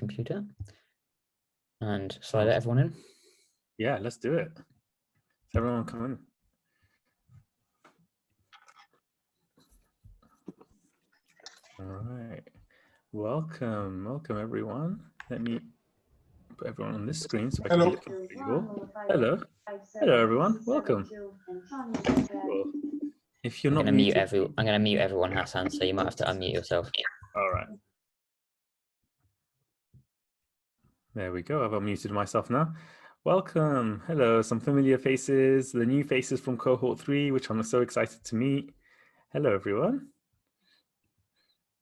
computer. And shall I let everyone in? Yeah, let's do it. Everyone come in. All right. Welcome everyone. Let me put everyone on this screen so I can be looking for you all. Hello everyone. Welcome. Cool. If you're not muted, I'm gonna mute everyone, Hasan, so you might have to unmute yourself. All right. There we go. I've unmuted myself now. Welcome. Hello, some familiar faces, the new faces from cohort 3, which I'm so excited to meet. Hello, everyone.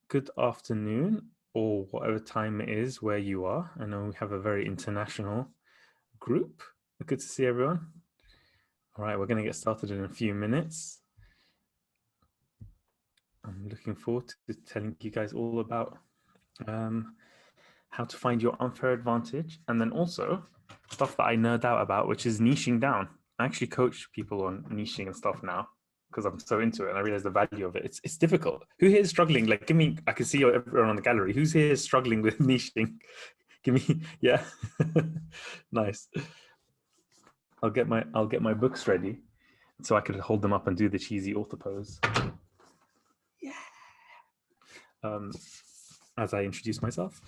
Good afternoon, or whatever time it is where you are. I know we have a very international group. Good to see everyone. All right, we're going to get started in a few minutes. I'm looking forward to telling you guys all about how to find your unfair advantage, and then also stuff that I nerd out about, which is niching down. I actually coach people on niching and stuff now because I'm so into it and I realize the value of it. It's difficult. Who here is struggling? Like, give me, I can see everyone on the gallery. Who's here is struggling with niching? Give me, yeah. Nice. I'll get my books ready so I could hold them up and do the cheesy author pose. Yeah. As I introduce myself.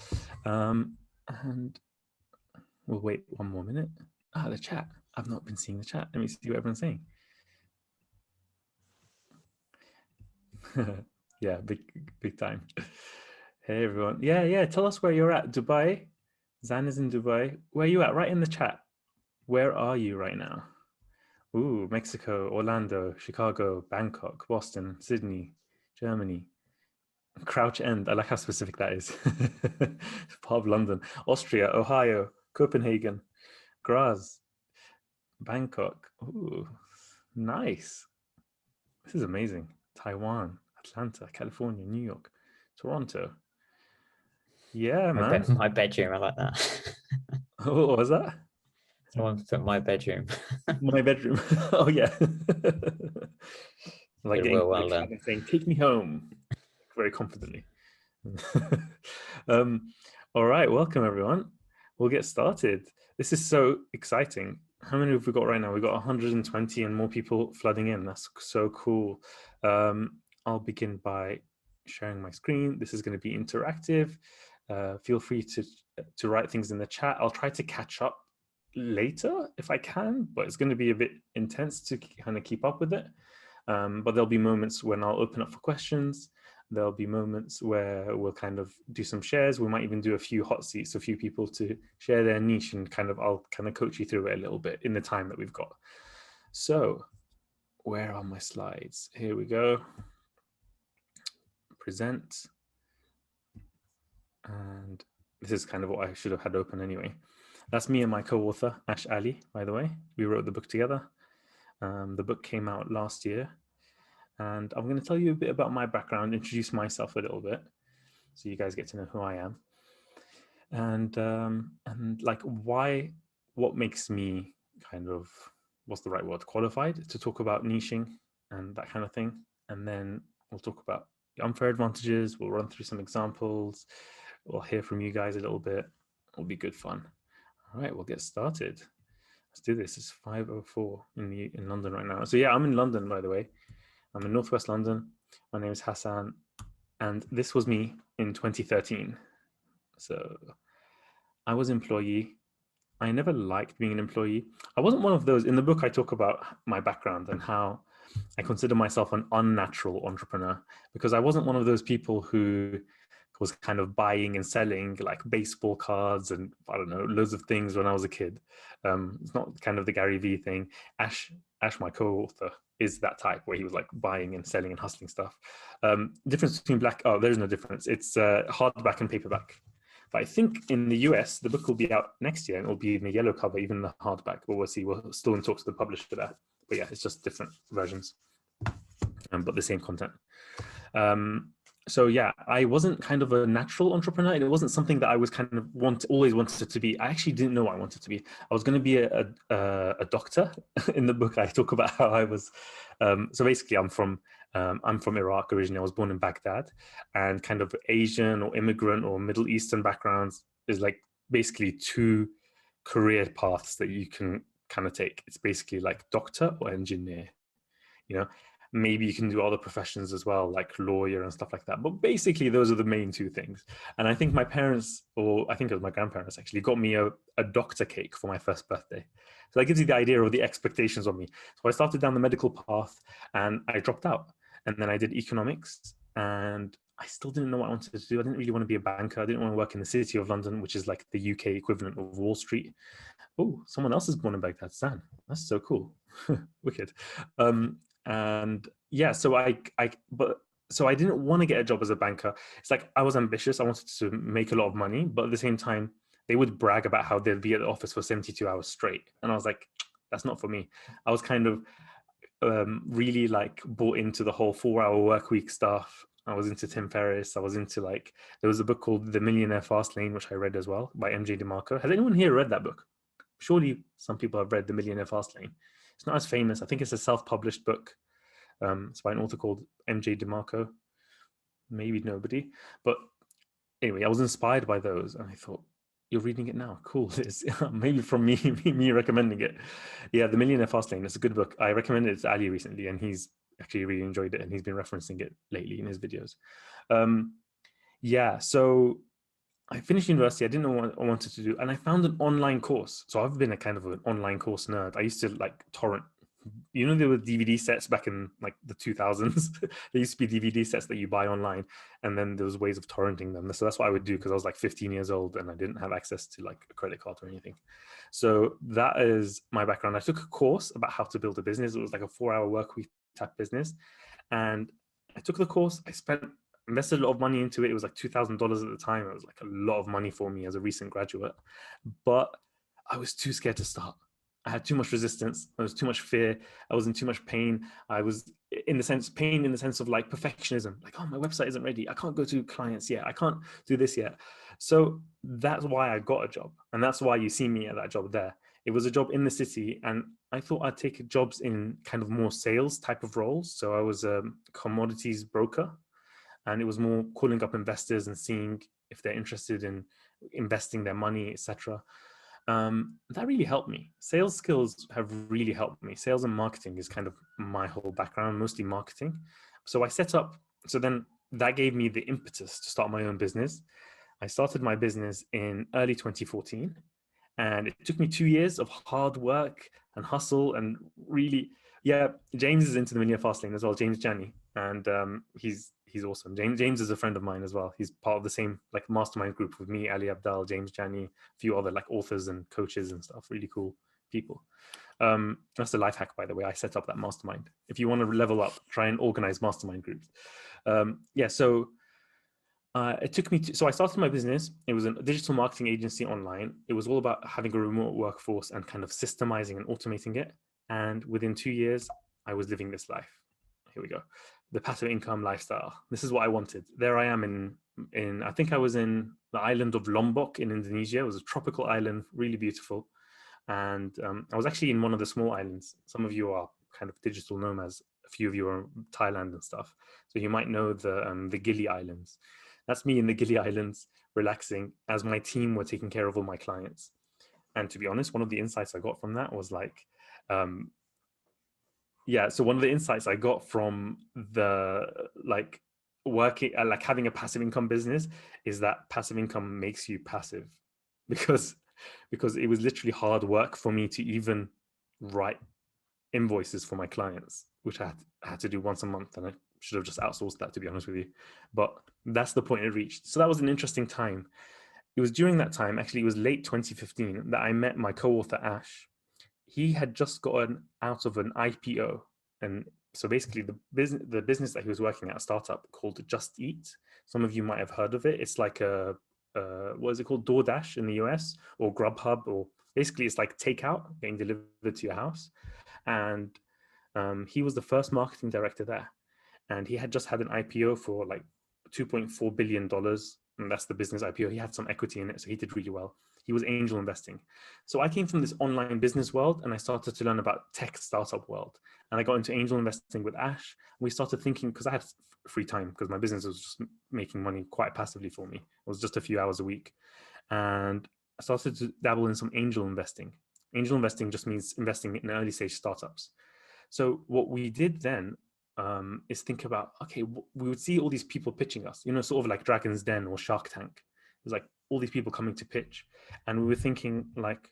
And we'll wait one more minute. The chat. I've not been seeing the chat. Let me see what everyone's saying. Yeah, big time. Hey everyone. Yeah, tell us where you're at. Dubai. Zan is in Dubai. Where are you at? Right in the chat. Where are you right now? Ooh, Mexico, Orlando, Chicago, Bangkok, Boston, Sydney, Germany. Crouch End. I like how specific that is. Part of London. Austria, Ohio, Copenhagen, Graz, Bangkok. Ooh, nice. This is amazing. Taiwan, Atlanta, California, New York, Toronto. Yeah, man. My bedroom, I like that. Oh, what was that? Someone put my bedroom. My bedroom. Oh, yeah. Like getting well done. And saying, take me home, very confidently. All right, welcome everyone. We'll get started. This is so exciting. How many have we got right now? We've got 120 and more people flooding in. That's so cool. I'll begin by sharing my screen. This is going to be interactive. Feel free to write things in the chat. I'll try to catch up later if I can, but it's going to be a bit intense to kind of keep up with it. But there'll be moments when I'll open up for questions. There'll be moments where we'll kind of do some shares. We might even do a few hot seats, a few people to share their niche, and I'll kind of coach you through it a little bit in the time that we've got. So where are my slides? Here we go. Present. And this is kind of what I should have had open anyway. That's me and my co-author, Ash Ali, by the way. We wrote the book together. The book came out last year. And I'm going to tell you a bit about my background, introduce myself a little bit, so you guys get to know who I am, and like what makes me kind of, what's the right word, qualified to talk about niching and that kind of thing. And then we'll talk about the unfair advantages. We'll run through some examples. We'll hear from you guys a little bit. It'll be good fun. All right, we'll get started. Let's do this. It's 5:04 in London right now. So yeah, I'm in London, by the way. I'm in Northwest London. My name is Hasan, and this was me in 2013. So I was employee. I never liked being an employee. I wasn't one of those. In the book, I talk about my background and how I consider myself an unnatural entrepreneur, because I wasn't one of those people who was kind of buying and selling like baseball cards and I don't know, loads of things when I was a kid. It's not kind of the Gary Vee thing. Ash, my co-author, is that type where he was like buying and selling and hustling stuff. Difference between there's no difference. It's hardback and paperback. But I think in the US, the book will be out next year and it'll be in the yellow cover, even the hardback. But we'll see. We're still in talks to the publisher for that. But yeah, it's just different versions, but the same content. So yeah, I wasn't kind of a natural entrepreneur. It wasn't something that I was kind of always wanted to be. I actually didn't know what I wanted to be. I was going to be a doctor. In the book, I talk about how I was. So basically, I'm from Iraq originally. I was born in Baghdad, and kind of Asian or immigrant or Middle Eastern backgrounds is like basically two career paths that you can kind of take. It's basically like doctor or engineer, you know. Maybe you can do other professions as well, like lawyer and stuff like that. But basically, those are the main two things. And I think my parents, or I think it was my grandparents actually, got me a doctor cake for my first birthday. So that gives you the idea of the expectations on me. So I started down the medical path and I dropped out. And then I did economics, and I still didn't know what I wanted to do. I didn't really want to be a banker. I didn't want to work in the city of London, which is like the UK equivalent of Wall Street. Oh, someone else is born in Baghdad. Hasan. That's so cool. Wicked. And yeah, so I didn't want to get a job as a banker. It's like I was ambitious. I wanted to make a lot of money, but at the same time, they would brag about how they'd be at the office for 72 hours straight. And I was like, that's not for me. I was kind of really like bought into the whole 4-hour work week stuff. I was into Tim Ferriss. I was into like, there was a book called The Millionaire Fast Lane, which I read as well by MJ DeMarco. Has anyone here read that book? Surely some people have read The Millionaire Fast Lane. It's not as famous. I think it's a self-published book. It's by an author called MJ DeMarco. Maybe nobody. But anyway, I was inspired by those. And I thought, you're reading it now. Cool. It's maybe from me recommending it. Yeah, The Millionaire Fast Lane. It's a good book. I recommended it to Ali recently, and he's actually really enjoyed it. And he's been referencing it lately in his videos. Yeah, so I finished university. I didn't know what I wanted to do. And I found an online course. So I've been a kind of an online course nerd. I used to like torrent. You know, there were DVD sets back in like the 2000s. There used to be DVD sets that you buy online, and then there was ways of torrenting them. So that's what I would do, because I was like 15 years old and I didn't have access to like a credit card or anything. So that is my background. I took a course about how to build a business. It was like a 4-hour work week type business. And I took the course. Invested a lot of money into it. It was like $2,000 at the time. It was like a lot of money for me as a recent graduate, but I was too scared to start. I had too much resistance. There was too much fear. I was in too much pain. I was pain in the sense of like perfectionism. Like, oh, my website isn't ready. I can't go to clients yet. I can't do this yet. So that's why I got a job. And that's why you see me at that job there. It was a job in the city, and I thought I'd take jobs in kind of more sales type of roles. So I was a commodities broker, and it was more calling up investors and seeing if they're interested in investing their money, etc. That really helped me. Sales skills have really helped me. Sales and marketing is kind of my whole background, mostly marketing. So then that gave me the impetus to start my own business. I started my business in early 2014, and it took me 2 years of hard work and hustle and really, yeah, James is into the Millionaire Fast Lane as well, James Janney, and he's awesome. James is a friend of mine as well. He's part of the same like mastermind group with me, Ali Abdal, James Janney, a few other like authors and coaches and stuff. Really cool people. That's a life hack, by the way. I set up that mastermind. If you want to level up, try and organize mastermind groups. Yeah, so it took me so I started my business. It was a digital marketing agency online. It was all about having a remote workforce and kind of systemizing and automating it. And within 2 years, I was living this life. Here we go. The passive income lifestyle. This is what I wanted. There I am in I think I was in the island of Lombok in Indonesia. It was a tropical island, really beautiful. And I was actually in one of the small islands. Some of you are kind of digital nomads. A few of you are in Thailand and stuff. So you might know the Gili Islands. That's me in the Gili Islands, relaxing as my team were taking care of all my clients. And to be honest, one of the insights I got from that was like, yeah, so one of the insights I got from the like working, like having a passive income business, is that passive income makes you passive, because it was literally hard work for me to even write invoices for my clients, which I had to do once a month, and I should have just outsourced that, to be honest with you. But that's the point it reached. So that was an interesting time. It was during that time, actually, it was late 2015, that I met my co-author Ash. He had just gotten out of an IPO, and so basically the business that he was working at, a startup called Just Eat. Some of you might have heard of it. It's like a what is it called, DoorDash in the US, or Grubhub, or basically it's like takeout getting delivered to your house. And he was the first marketing director there, and he had just had an IPO for like $2.4 billion, and that's the business IPO. He had some equity in it, so he did really well. He was angel investing. So I came from this online business world, and I started to learn about tech startup world. And I got into angel investing with Ash. We started thinking, because I had free time, because my business was just making money quite passively for me. It was just a few hours a week. and I started to dabble in some angel investing. Angel investing just means investing in early stage startups. So what we did then is think about, okay, we would see all these people pitching us, sort of like Dragon's Den or Shark Tank. It was like all these people coming to pitch. And we were thinking like,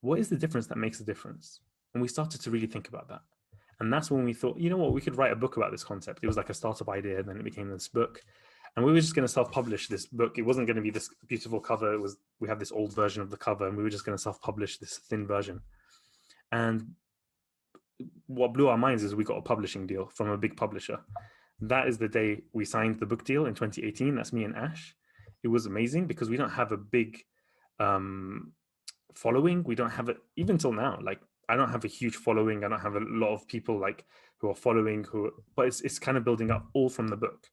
what is the difference that makes a difference? And we started to really think about that. And that's when we thought, you know what, we could write a book about this concept. It was like a startup idea, and then it became this book. And we were just going to self-publish this book. It wasn't going to be this beautiful cover. We have this old version of the cover, and we were just going to self-publish this thin version. And what blew our minds is we got a publishing deal from a big publisher. That is the day we signed the book deal in 2018. That's me and Ash. It was amazing because we don't have a big following. We don't have it even till now. Like, I don't have a huge following. I don't have a lot of people like who are following but it's kind of building up all from the book.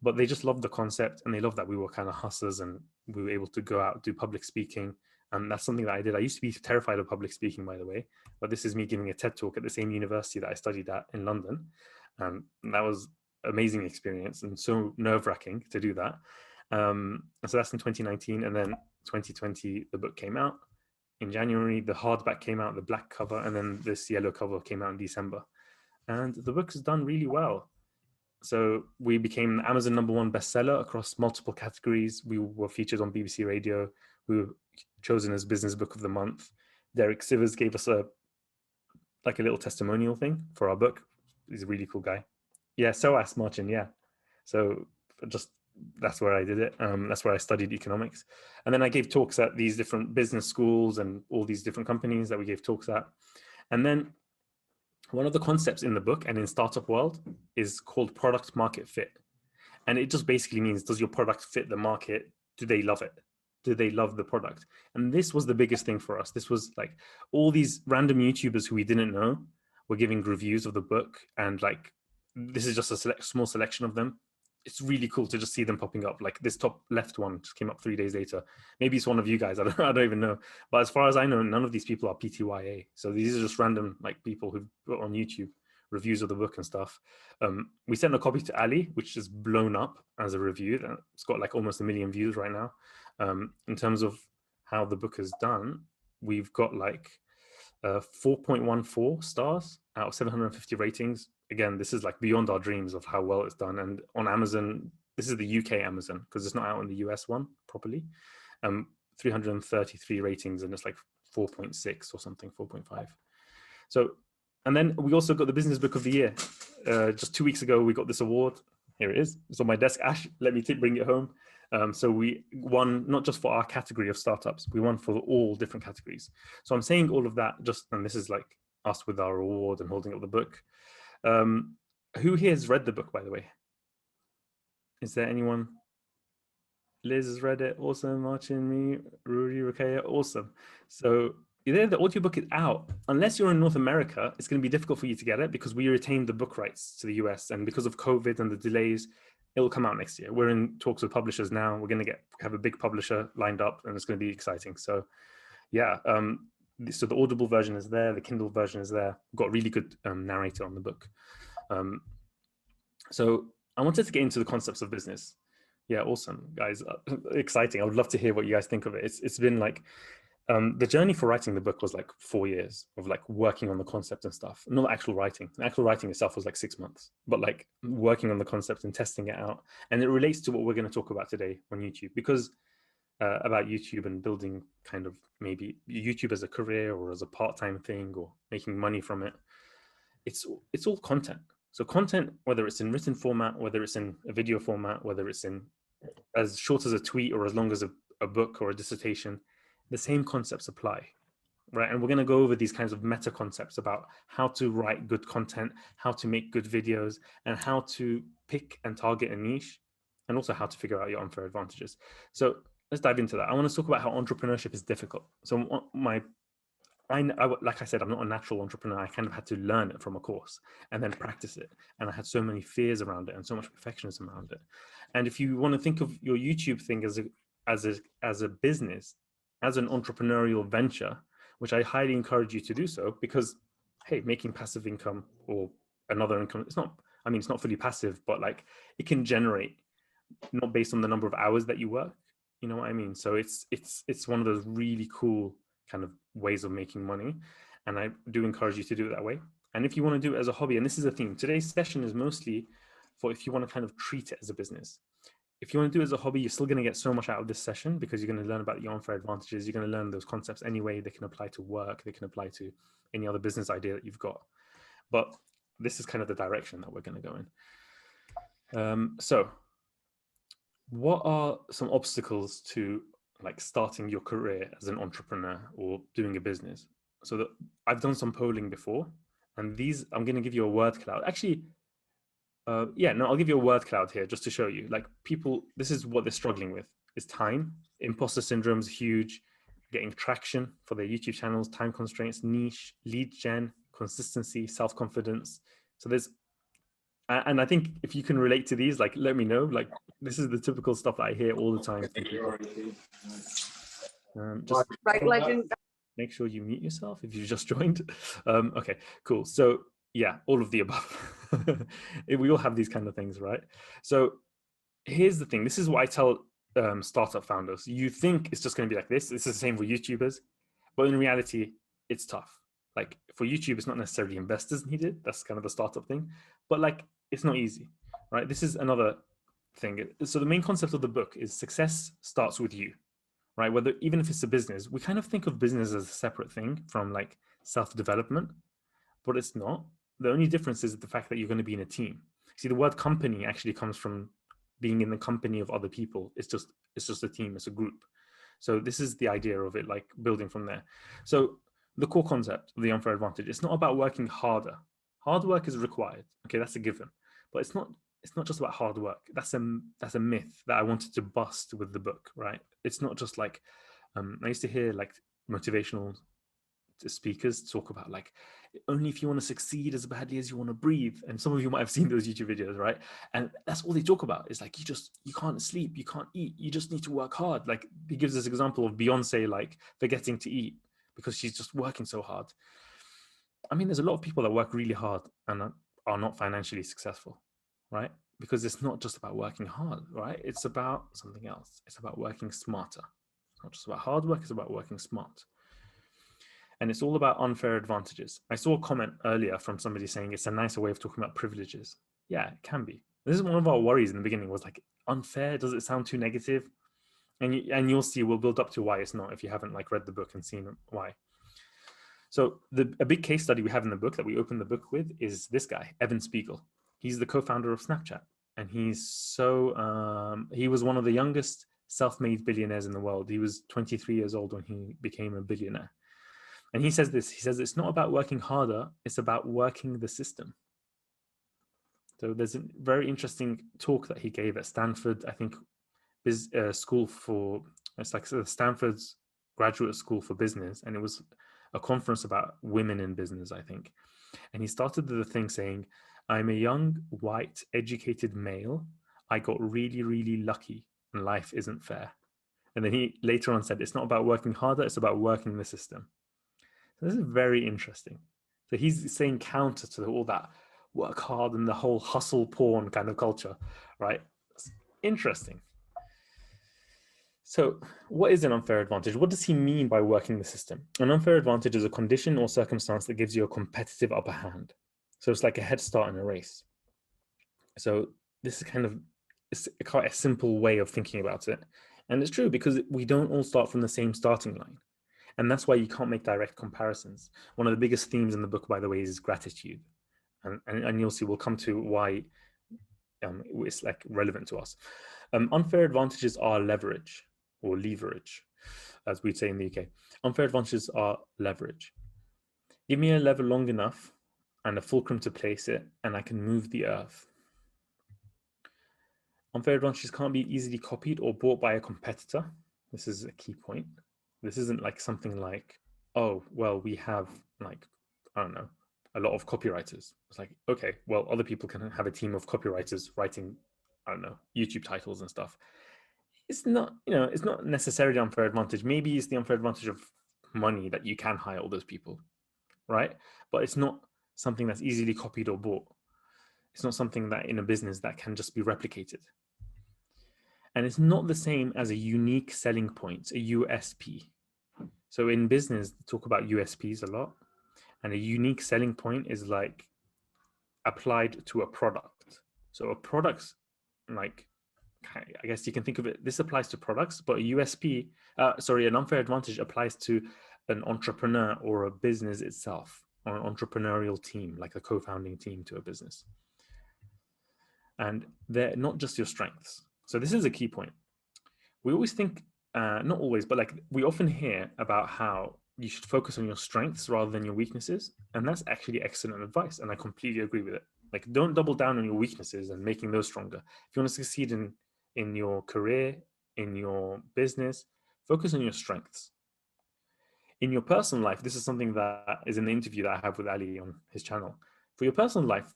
But they just loved the concept, and they loved that we were kind of hustlers and we were able to go out, do public speaking. And that's something that I did. I used to be terrified of public speaking, by the way, but this is me giving a TED talk at the same university that I studied at in London. And that was an amazing experience and so nerve-wracking to do that. So that's in 2019. And then 2020, the book came out in January. The hardback came out, the black cover, and then this yellow cover came out in December. And the book has done really well. So we became Amazon #1 bestseller across multiple categories. We were featured on BBC Radio. We were chosen as Business Book of the Month. Derek Sivers gave us a little testimonial thing for our book. He's a really cool guy. Yeah, so asked Martin, yeah. So just that's where I did it. That's where I studied economics. And then I gave talks at these different business schools and all these different companies that we gave talks at. And then one of the concepts in the book and in startup world is called product market fit. And it just basically means, does your product fit the market? Do they love it? Do they love the product? And this was the biggest thing for us. This was like all these random YouTubers who we didn't know were giving reviews of the book. And like, this is just a small selection of them. It's really cool to just see them popping up. Like this top left one just came up 3 days later. Maybe it's one of you guys. I don't even know. But as far as I know, none of these people are PTYA. So these are just random like people who've put on YouTube reviews of the book and stuff. We sent a copy to Ali, which is blown up as a review. It's got like almost 1 million views right now. In terms of how the book is done, we've got like 4.14 stars out of 750 ratings. Again, this is like beyond our dreams of how well it's done. And on Amazon, this is the UK Amazon because it's not out on the US one properly. 333 ratings, and it's like 4.6 or something, 4.5. So, and then we also got the Business Book of the Year. Just 2 weeks ago, we got this award. Here it is. It's on my desk. Ash, let me bring it home. So we won not just for our category of startups, we won for all different categories. So I'm saying all of that and this is like us with our award and holding up the book. Who here has read the book, by the way? Is there anyone? Liz has read it. Awesome. Martin, me, Ruri, Rukaya. Awesome. So the audiobook is out. Unless you're in North America, it's going to be difficult for you to get it because we retained the book rights to the US, and because of COVID and the delays, it'll come out next year. We're in talks with publishers now. We're going to have a big publisher lined up, and it's going to be exciting. So yeah, so the Audible version is there. The Kindle version is there. We've got a really good narrator on the book. So I wanted to get into the concepts of business. Yeah, awesome, guys. Exciting. I would love to hear what you guys think of it. It's been like, the journey for writing the book was like 4 years of like working on the concept and stuff. Not actual writing. The actual writing itself was like 6 months, but like working on the concept and testing it out. And it relates to what we're going to talk about today on YouTube, because about YouTube and building kind of maybe YouTube as a career or as a part-time thing or making money from it. It's all content. So content, whether it's in written format, whether it's in a video format, whether it's in as short as a tweet or as long as a book or a dissertation, the same concepts apply, right? And we're going to go over these kinds of meta concepts about how to write good content, how to make good videos, and how to pick and target a niche, and also how to figure out your unfair advantages. So let's dive into that. I want to talk about how entrepreneurship is difficult. So like I said, I'm not a natural entrepreneur. I kind of had to learn it from a course and then practice it. And I had so many fears around it and so much perfectionism around it. And if you want to think of your YouTube thing as a business, as an entrepreneurial venture, which I highly encourage you to do so, because hey, making passive income or another income, it's not fully passive, but like it can generate, not based on the number of hours that you work. You know what I mean? So it's one of those really cool kind of ways of making money, and I do encourage you to do it that way. And if you want to do it as a hobby, and this is a theme, today's session is mostly for if you want to kind of treat it as a business. If you want to do it as a hobby, you're still going to get so much out of this session because you're going to learn about the unfair advantages. You're going to learn those concepts anyway. They can apply to work. They can apply to any other business idea that you've got. But this is kind of the direction that we're going to go in. So what are some obstacles to like starting your career as an entrepreneur or doing a business? So that I've done some polling before, and these I'm going to give you a word cloud. Actually, I'll give you a word cloud here just to show you. Like people, this is what they're struggling with: is time. Imposter syndrome is huge. Getting traction for their YouTube channels, time constraints, niche, lead gen, consistency, self confidence. So there's, and I think if you can relate to these, like let me know. Like this is the typical stuff that I hear all the time from people. Just make sure you mute yourself if you just joined. Okay, cool. So yeah, all of the above. We all have these kind of things, right? So here's the thing. This is what I tell startup founders. You think it's just going to be like this. It's the same for YouTubers, but in reality, it's tough. Like for YouTube, it's not necessarily investors needed. That's kind of the startup thing, but like it's not easy, right? This is another thing. So the main concept of the book is success starts with you, right? Whether even if it's a business, we kind of think of business as a separate thing from like self-development, but it's not. The only difference is the fact that you're going to be in a team. See, the word company actually comes from being in the company of other people. It's just a team, it's a group. So this is the idea of it, like building from there. So the core concept of the unfair advantage, it's not about working harder. Hard work is required. Okay, that's a given. But it's not just about hard work. That's a myth that I wanted to bust with the book, right? It's not just like I used to hear like motivational speakers talk about like only if you want to succeed as badly as you want to breathe, and some of you might have seen those YouTube videos, right? And that's all they talk about is like you can't sleep, you can't eat, you just need to work hard. Like he gives this example of Beyonce like forgetting to eat because she's just working so hard. I mean, there's a lot of people that work really hard and are not financially successful, right? Because it's not just about working hard, right? It's about something else. It's about working smarter. It's not just about hard work, it's about working smart. And it's all about unfair advantages. I saw a comment earlier from somebody saying it's a nicer way of talking about privileges. Yeah, it can be. This is one of our worries in the beginning, was like, unfair, does it sound too negative? And you'll see, we'll build up to why it's not if you haven't like read the book and seen why. So a big case study we have in the book that we open the book with is this guy, Evan Spiegel. He's the co-founder of Snapchat. And he was one of the youngest self-made billionaires in the world. He was 23 years old when he became a billionaire. And he says this, he says, it's not about working harder, it's about working the system. So there's a very interesting talk that he gave at Stanford, I think, school for, it's like Stanford's graduate school for business. And it was a conference about women in business, I think. And he started the thing saying, I'm a young, white, educated male. I got really, really lucky and life isn't fair. And then he later on said, it's not about working harder, it's about working the system. So this is very interesting. So he's saying counter to all that work hard and the whole hustle porn kind of culture, right? It's interesting. So what is an unfair advantage? What does he mean by working the system? An unfair advantage is a condition or circumstance that gives you a competitive upper hand. So it's like a head start in a race. So this is kind of, it's quite a simple way of thinking about it. And it's true because we don't all start from the same starting line. And that's why you can't make direct comparisons. One of the biggest themes in the book, by the way, is gratitude. And you'll see, we'll come to why it's like relevant to us. Unfair advantages are leverage or leverage, as we'd say in the UK. Unfair advantages are leverage. Give me a lever long enough and a fulcrum to place it, and I can move the earth. Unfair advantages can't be easily copied or bought by a competitor. This is a key point. This isn't like something like, oh, well, we have like, I don't know, a lot of copywriters. It's like, okay, well, other people can have a team of copywriters writing, I don't know, YouTube titles and stuff. It's not, it's not necessarily unfair advantage. Maybe it's the unfair advantage of money that you can hire all those people, right? But it's not something that's easily copied or bought. It's not something that in a business that can just be replicated. And it's not the same as a unique selling point, a USP. So in business, they talk about USPs a lot. And a unique selling point is like applied to a product. So a product's like, I guess you can think of it, this applies to products, but a USP, an unfair advantage applies to an entrepreneur or a business itself, or an entrepreneurial team, like a co-founding team to a business. And they're not just your strengths. So this is a key point. We always think, not always, but like we often hear about how you should focus on your strengths rather than your weaknesses. And that's actually excellent advice. And I completely agree with it. Like, don't double down on your weaknesses and making those stronger. If you want to succeed in your career, in your business, focus on your strengths. In your personal life, this is something that is in the interview that I have with Ali on his channel. For your personal life,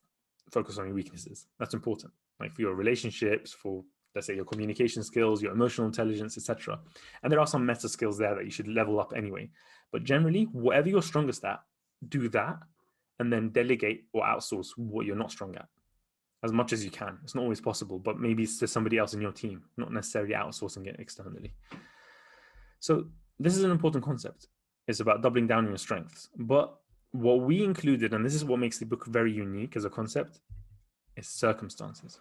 focus on your weaknesses. That's important. Like for your relationships, for let's say your communication skills, your emotional intelligence, etc. And there are some meta skills there that you should level up anyway. But generally, whatever you're strongest at, do that, and then delegate or outsource what you're not strong at as much as you can. It's not always possible, but maybe it's to somebody else in your team, not necessarily outsourcing it externally. So this is an important concept. It's about doubling down on your strengths. But what we included, and this is what makes the book very unique as a concept, is circumstances.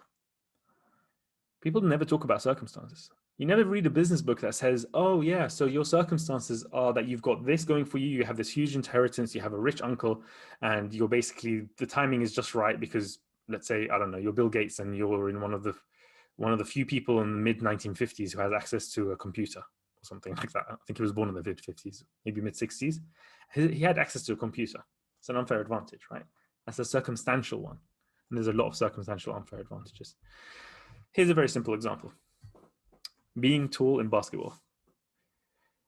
People never talk about circumstances. You never read a business book that says, oh yeah, so your circumstances are that you've got this going for you, you have this huge inheritance, you have a rich uncle, and you're basically, the timing is just right because, let's say, I don't know, you're Bill Gates and you're in one of the few people in the mid 1950s who has access to a computer or something like that. I think he was born in the mid 50s, maybe mid 60s. He had access to a computer. It's an unfair advantage, right? That's a circumstantial one. And there's a lot of circumstantial unfair advantages. Here's a very simple example. Being tall in basketball,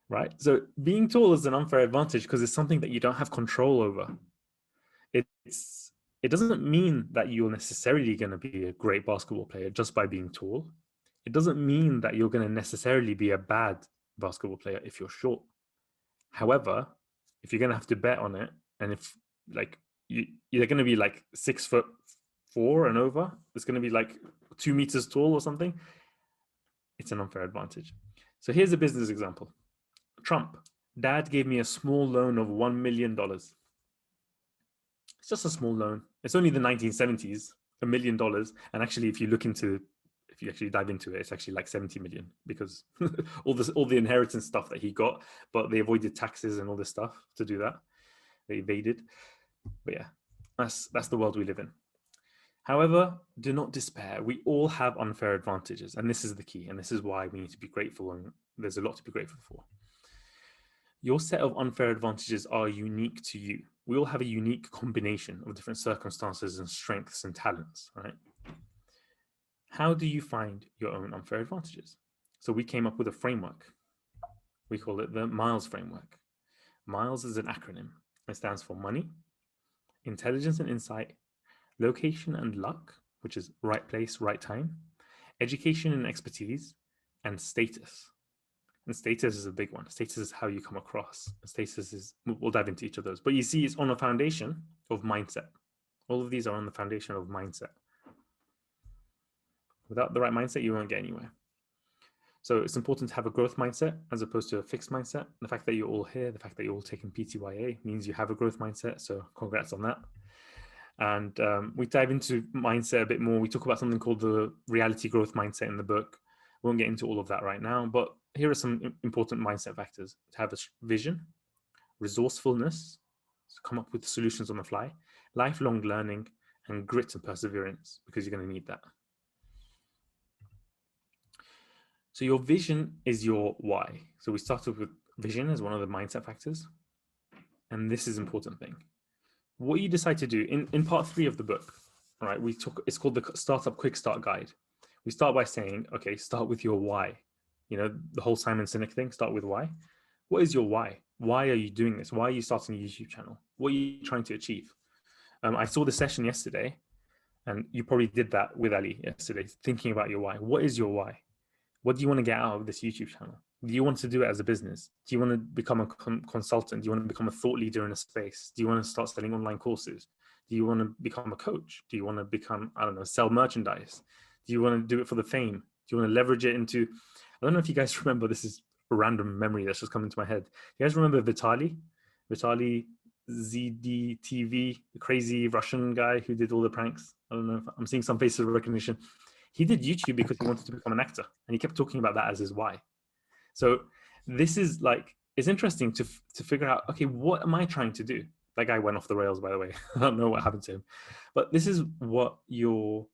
right? So being tall is an unfair advantage because it's something that you don't have control over. It doesn't mean that you're necessarily going to be a great basketball player just by being tall. It doesn't mean that you're going to necessarily be a bad basketball player if you're short. However, if you're going to have to bet on it, and if like you're going to be like 6'4" and over, it's going to be like 2 meters tall or something, it's an unfair advantage. So here's a business example. Trump, dad gave me a small loan of $1 million. It's just a small loan. It's only the 1970s, $1 million. And actually, if you actually dive into it, it's actually like 70 million because all the inheritance stuff that he got, but they avoided taxes and all this stuff to do that. They evaded. But yeah, that's the world we live in. However, do not despair. We all have unfair advantages, and this is the key, and this is why we need to be grateful, and there's a lot to be grateful for. Your set of unfair advantages are unique to you. We all have a unique combination of different circumstances and strengths and talents, right? How do you find your own unfair advantages? So we came up with a framework. We call it the MILES framework. MILES is an acronym. It stands for money, intelligence and insight, location and luck, which is right place, right time, education and expertise, and status. And status is a big one. Status is how you come across. Status is, we'll dive into each of those. But you see, it's on a foundation of mindset. All of these are on the foundation of mindset. Without the right mindset, you won't get anywhere. So it's important to have a growth mindset as opposed to a fixed mindset. The fact that you're all here, the fact that you're all taking PTYA means you have a growth mindset. So congrats on that. And we dive into mindset a bit more. We talk about something called the reality growth mindset in the book. We won't get into all of that right now, but here are some important mindset factors. To have a vision, resourcefulness, to come up with solutions on the fly, lifelong learning, and grit and perseverance, because you're going to need that. So your vision is your why. So we started with vision as one of the mindset factors. And this is an important thing. What you decide to do in part 3 of the book, right? It's called the Startup Quick Start Guide. We start by saying, okay, start with your why. You know, the whole Simon Sinek thing, start with why. What is your why? Why are you doing this? Why are you starting a YouTube channel? What are you trying to achieve? I saw the session yesterday, and you probably did that with Ali yesterday, thinking about your why. What is your why? What do you want to get out of this YouTube channel? Do you want to do it as a business? Do you want to become a consultant? Do you want to become a thought leader in a space? Do you want to start selling online courses? Do you want to become a coach? Do you want to become, I don't know, sell merchandise? Do you want to do it for the fame? Do you want to leverage it into, I don't know if you guys remember, this is a random memory that's just come into my head. You guys remember Vitaly ZDTV, the crazy Russian guy who did all the pranks? I don't know if I'm seeing some facial recognition. He did YouTube because he wanted to become an actor, and he kept talking about that as his why. So this is like, it's interesting to figure out, okay, what am I trying to do? That guy went off the rails, by the way. I don't know what happened to him, but this is what you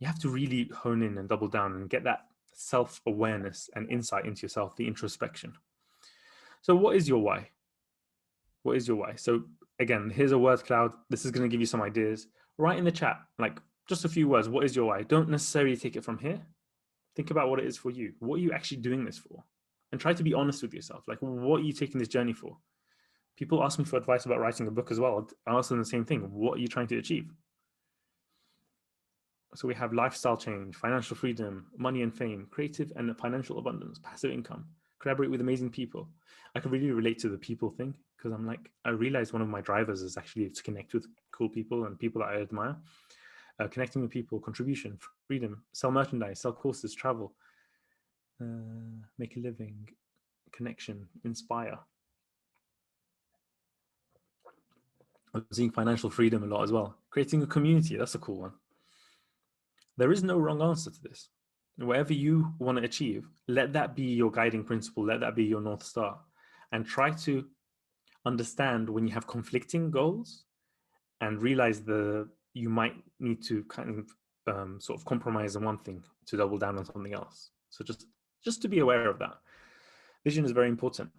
have to really hone in and double down and get that self-awareness and insight into yourself, the introspection. So what is your why? What is your why? So again, here's a word cloud. This is going to give you some ideas. Write in the chat, like just a few words. What is your why? Don't necessarily take it from here. Think about what it is for you. What are you actually doing this for? And try to be honest with yourself. Like, what are you taking this journey for? People ask me for advice about writing a book as well. I ask them the same thing. What are you trying to achieve? So we have lifestyle change, financial freedom, money and fame, creative and financial abundance, passive income, collaborate with amazing people. I can really relate to the people thing because I'm like, I realized one of my drivers is actually to connect with cool people and people that I admire. Connecting with people, contribution, freedom, sell merchandise, sell courses, travel, make a living, connection, inspire. I'm seeing financial freedom a lot as well. Creating a community, that's a cool one. There is no wrong answer to this. Whatever you want to achieve, let that be your guiding principle. Let that be your North Star. And try to understand when you have conflicting goals and realize you might need to kind of sort of compromise on one thing to double down on something else. So just to be aware of that. Vision is very important.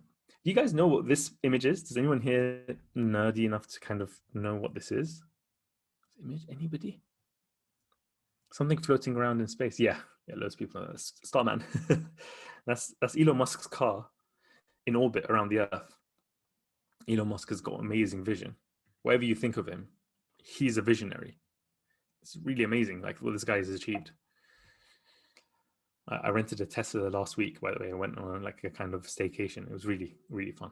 Do you guys know what this image is? Does anyone here nerdy enough to kind of know what this is? Image? Anybody? Something floating around in space. Yeah, loads of people know that. Starman. that's Elon Musk's car in orbit around the Earth. Elon Musk has got amazing vision. Whatever you think of him, he's a visionary. It's really amazing, like what this guy has achieved. I rented a Tesla last week, by the way. I went on like a kind of staycation. It was really, really fun.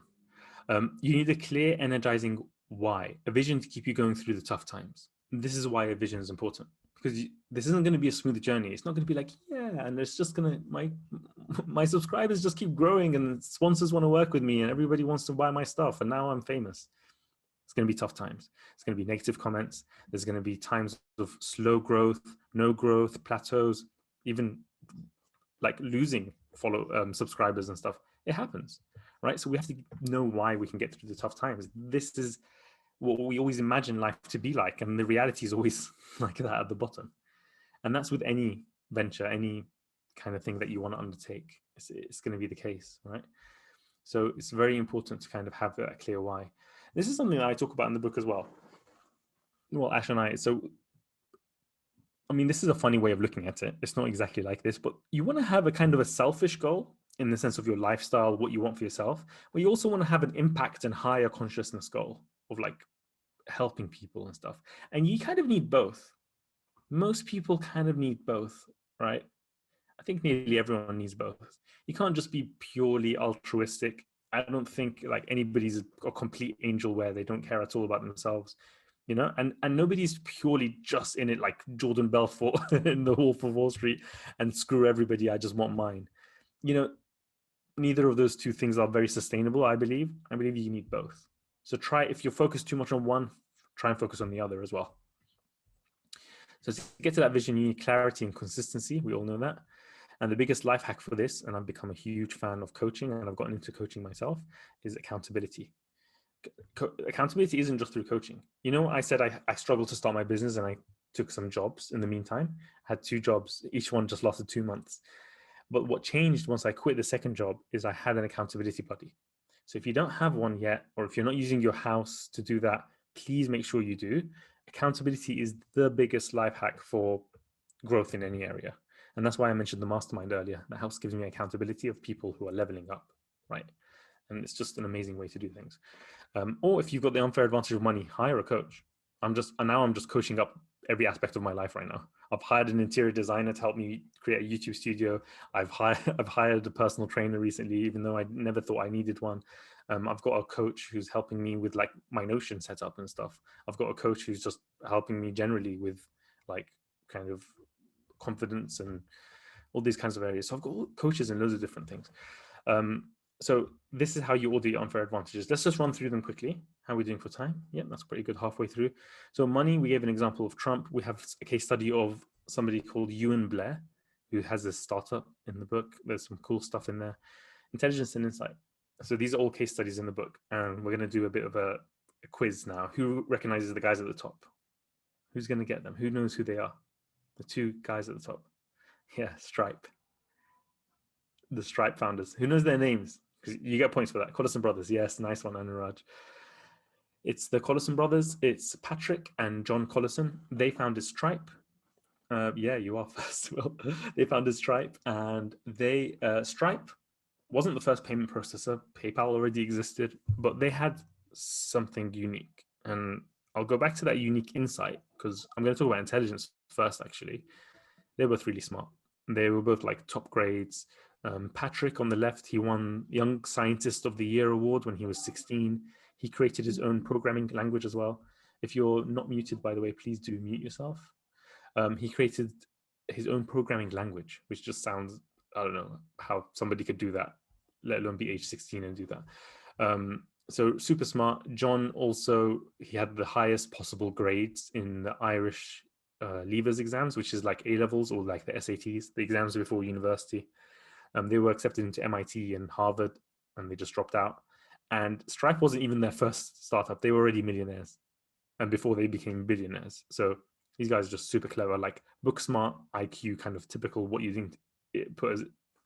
You need a clear, energizing why, a vision to keep you going through the tough times. This is why a vision is important, because this isn't going to be a smooth journey. It's not going to be like, yeah, and it's just going to, my subscribers just keep growing and sponsors want to work with me and everybody wants to buy my stuff and now I'm famous. It's going to be tough times. It's going to be negative comments. There's going to be times of slow growth, no growth, plateaus, even like losing subscribers and stuff. It happens, right? So we have to know why we can get through the tough times. This is what we always imagine life to be like, and the reality is always like that at the bottom. And that's with any venture, any kind of thing that you want to undertake. It's going to be the case, right? So it's very important to kind of have a clear why. This is something that I talk about in the book as well. Well, Ash and I, so I mean, this is a funny way of looking at it. It's not exactly like this, but you want to have a kind of a selfish goal in the sense of your lifestyle, what you want for yourself, but you also want to have an impact and higher consciousness goal of like helping people and stuff. And you kind of need both. Most people kind of need both, right? I think nearly everyone needs both. You can't just be purely altruistic. I don't think like anybody's a complete angel where they don't care at all about themselves, you know, and nobody's purely just in it like Jordan Belfort in the Wolf of Wall Street and screw everybody, I just want mine. You know, neither of those two things are very sustainable, I believe. I believe you need both. So try, if you're focused too much on one, try and focus on the other as well. So to get to that vision, you need clarity and consistency. We all know that. And the biggest life hack for this, and I've become a huge fan of coaching and I've gotten into coaching myself, is accountability. Accountability isn't just through coaching. You know, I said I struggled to start my business and I took some jobs in the meantime. I had 2 jobs, each one just lasted 2 months. But what changed once I quit the second job is I had an accountability buddy. So if you don't have one yet, or if you're not using your house to do that, please make sure you do. Accountability is the biggest life hack for growth in any area. And that's why I mentioned the mastermind earlier. That helps give me accountability of people who are leveling up, right? And it's just an amazing way to do things. Or if you've got the unfair advantage of money, hire a coach. I'm just coaching up every aspect of my life right now. I've hired an interior designer to help me create a YouTube studio. I've hired a personal trainer recently, even though I never thought I needed one. I've got a coach who's helping me with like my Notion setup and stuff. I've got a coach who's just helping me generally with like kind of confidence and all these kinds of areas. So I've got coaches in loads of different things. So this is how you order your unfair advantages. Let's just run through them quickly. How are we doing for time? Yeah, that's pretty good, halfway through. So money, we gave an example of Trump. We have a case study of somebody called Ewan Blair, who has this startup in the book. There's some cool stuff in there. Intelligence and insight. So these are all case studies in the book. And we're going to do a bit of a quiz now. Who recognizes the guys at the top? Who's going to get them? Who knows who they are? The two guys at the top. Yeah, Stripe. The Stripe founders. Who knows their names? Because you get points for that. Collison brothers. Yes, nice one, Anuraj. It's the Collison brothers. It's Patrick and John Collison. They founded Stripe. Yeah, you are first. Well, they founded Stripe, and Stripe wasn't the first payment processor. PayPal already existed, but they had something unique. And I'll go back to that unique insight because I'm going to talk about intelligence first, actually. They're both really smart. They were both like top grades. Patrick on the left, he won Young Scientist of the Year award when he was 16. He created his own programming language as well. If you're not muted, by the way, please do mute yourself. He created his own programming language, which just sounds, I don't know how somebody could do that, let alone be age 16 and do that. So super smart. John also, he had the highest possible grades in the Irish Leavers exams, which is like A-levels or like the SATs, the exams before university. They were accepted into MIT and Harvard, and they just dropped out. And Stripe wasn't even their first startup. They were already millionaires, and before they became billionaires. So these guys are just super clever, like book smart, IQ, kind of typical what you think it put as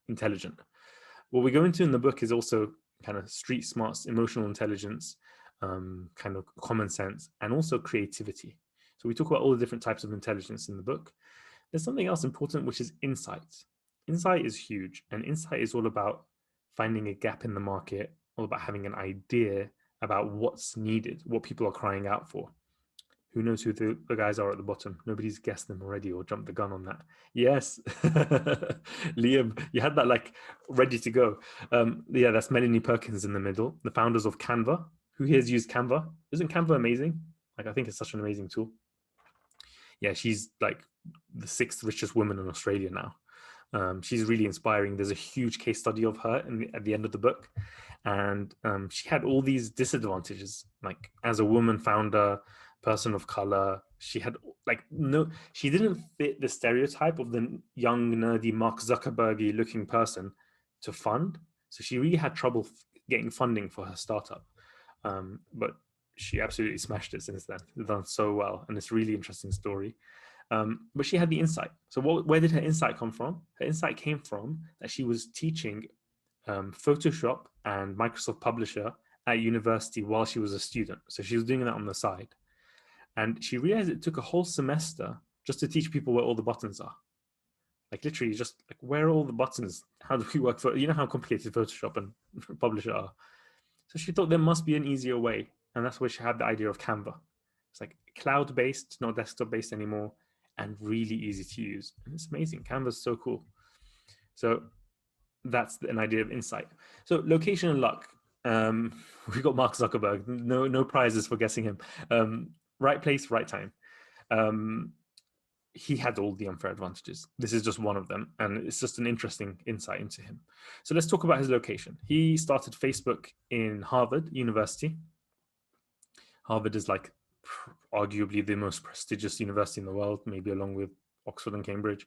intelligent. What we go into in the book is also kind of street smarts, emotional intelligence, kind of common sense, and also creativity. So we talk about all the different types of intelligence in the book. There's something else important, which is insight. Insight is huge, and insight is all about finding a gap in the market, all about having an idea about what's needed, what people are crying out for. Who knows who the guys are at the bottom? Nobody's guessed them already or jumped the gun on that. Yes, Liam, you had that like ready to go. Yeah, that's Melanie Perkins in the middle, the founders of Canva. Who here's used Canva? Isn't Canva amazing? Like, I think it's such an amazing tool. Yeah, she's like the 6th richest woman in Australia now. She's really inspiring. There's a huge case study of her at the end of the book. And she had all these disadvantages, like as a woman founder, person of color. She had like she didn't fit the stereotype of the young, nerdy, Mark Zuckerberg looking person to fund. So she really had trouble getting funding for her startup. But she absolutely smashed it since then. It's done so well. And it's a really interesting story. But she had the insight. So where did her insight come from? Her insight came from that she was teaching Photoshop and Microsoft Publisher at university while she was a student. So she was doing that on the side. And she realized it took a whole semester just to teach people where all the buttons are. Like literally just like, where are all the buttons? How do we work for, you know how complicated Photoshop and Publisher are. So she thought there must be an easier way. And that's where she had the idea of Canva. It's like cloud-based, not desktop-based anymore, and really easy to use. And it's amazing. Canva's so cool. So that's an idea of insight. So location and luck. We got Mark Zuckerberg. No prizes for guessing him. Right place, right time. He had all the unfair advantages. This is just one of them, and it's just an interesting insight into him. So let's talk about his location. He started Facebook in Harvard University. Harvard is like arguably the most prestigious university in the world, maybe along with Oxford and Cambridge.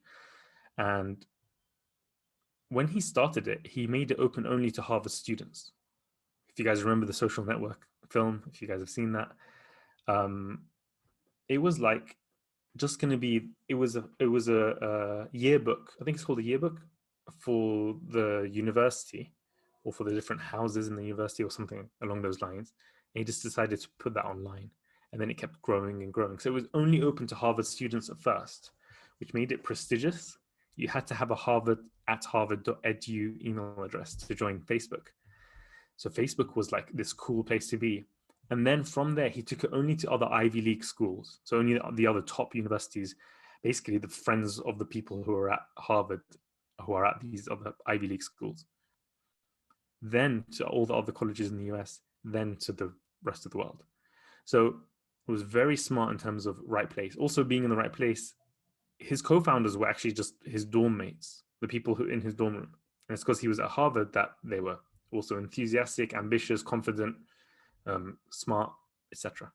And when he started it, he made it open only to Harvard students. If you guys remember the Social Network film, if you guys have seen that, it was like just going to be, it was a yearbook. I think it's called a yearbook for the university or for the different houses in the university or something along those lines. And he just decided to put that online, and then it kept growing and growing. So it was only open to Harvard students at first, which made it prestigious. You had to have a harvard@harvard.edu email address to join Facebook. So Facebook was like this cool place to be. And then from there, he took it only to other Ivy League schools. So only the other top universities, basically the friends of the people who are at Harvard, who are at these other Ivy League schools. Then to all the other colleges in the US, then to the rest of the world. So it was very smart in terms of right place. Also being in the right place, his co-founders were actually just his dorm mates. the people who in his dorm room. And it's because he was at Harvard that they were also enthusiastic, ambitious, confident, smart, etc.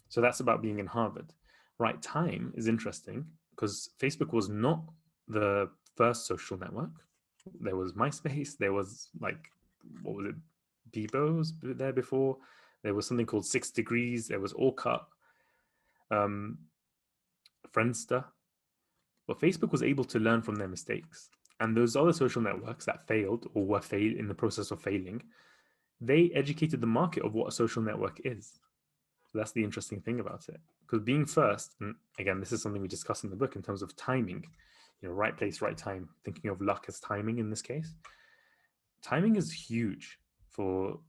So that's about being in Harvard. Right time is interesting because Facebook was not the first social network. There was MySpace. There was like, what was it? Bebo was there before. There was something called 6 Degrees. There was Orkut, Friendster. But Facebook was able to learn from their mistakes. And those other social networks that failed or were in the process of failing, they educated the market of what a social network is. So that's the interesting thing about it. Because being first, and again, this is something we discuss in the book in terms of timing, right place, right time, thinking of luck as timing in this case. Timing is huge for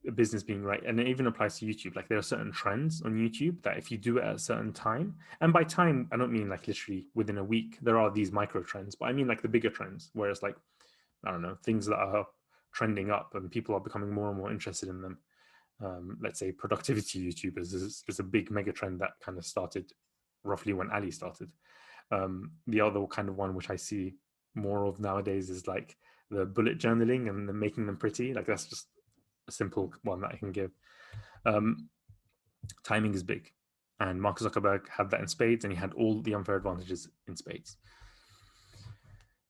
a business being right. And it even applies to YouTube. Like there are certain trends on YouTube that if you do it at a certain time, and by time, I don't mean like literally within a week, there are these micro trends, but I mean like the bigger trends, whereas like, I don't know, things that are trending up and people are becoming more and more interested in them. Let's say productivity YouTubers is a big mega trend that kind of started roughly when Ali started. The other kind of one which I see more of nowadays is like the bullet journaling and the making them pretty. Like that's just a simple one that I can give. Timing is big, and Mark Zuckerberg had that in spades, and he had all the unfair advantages in spades.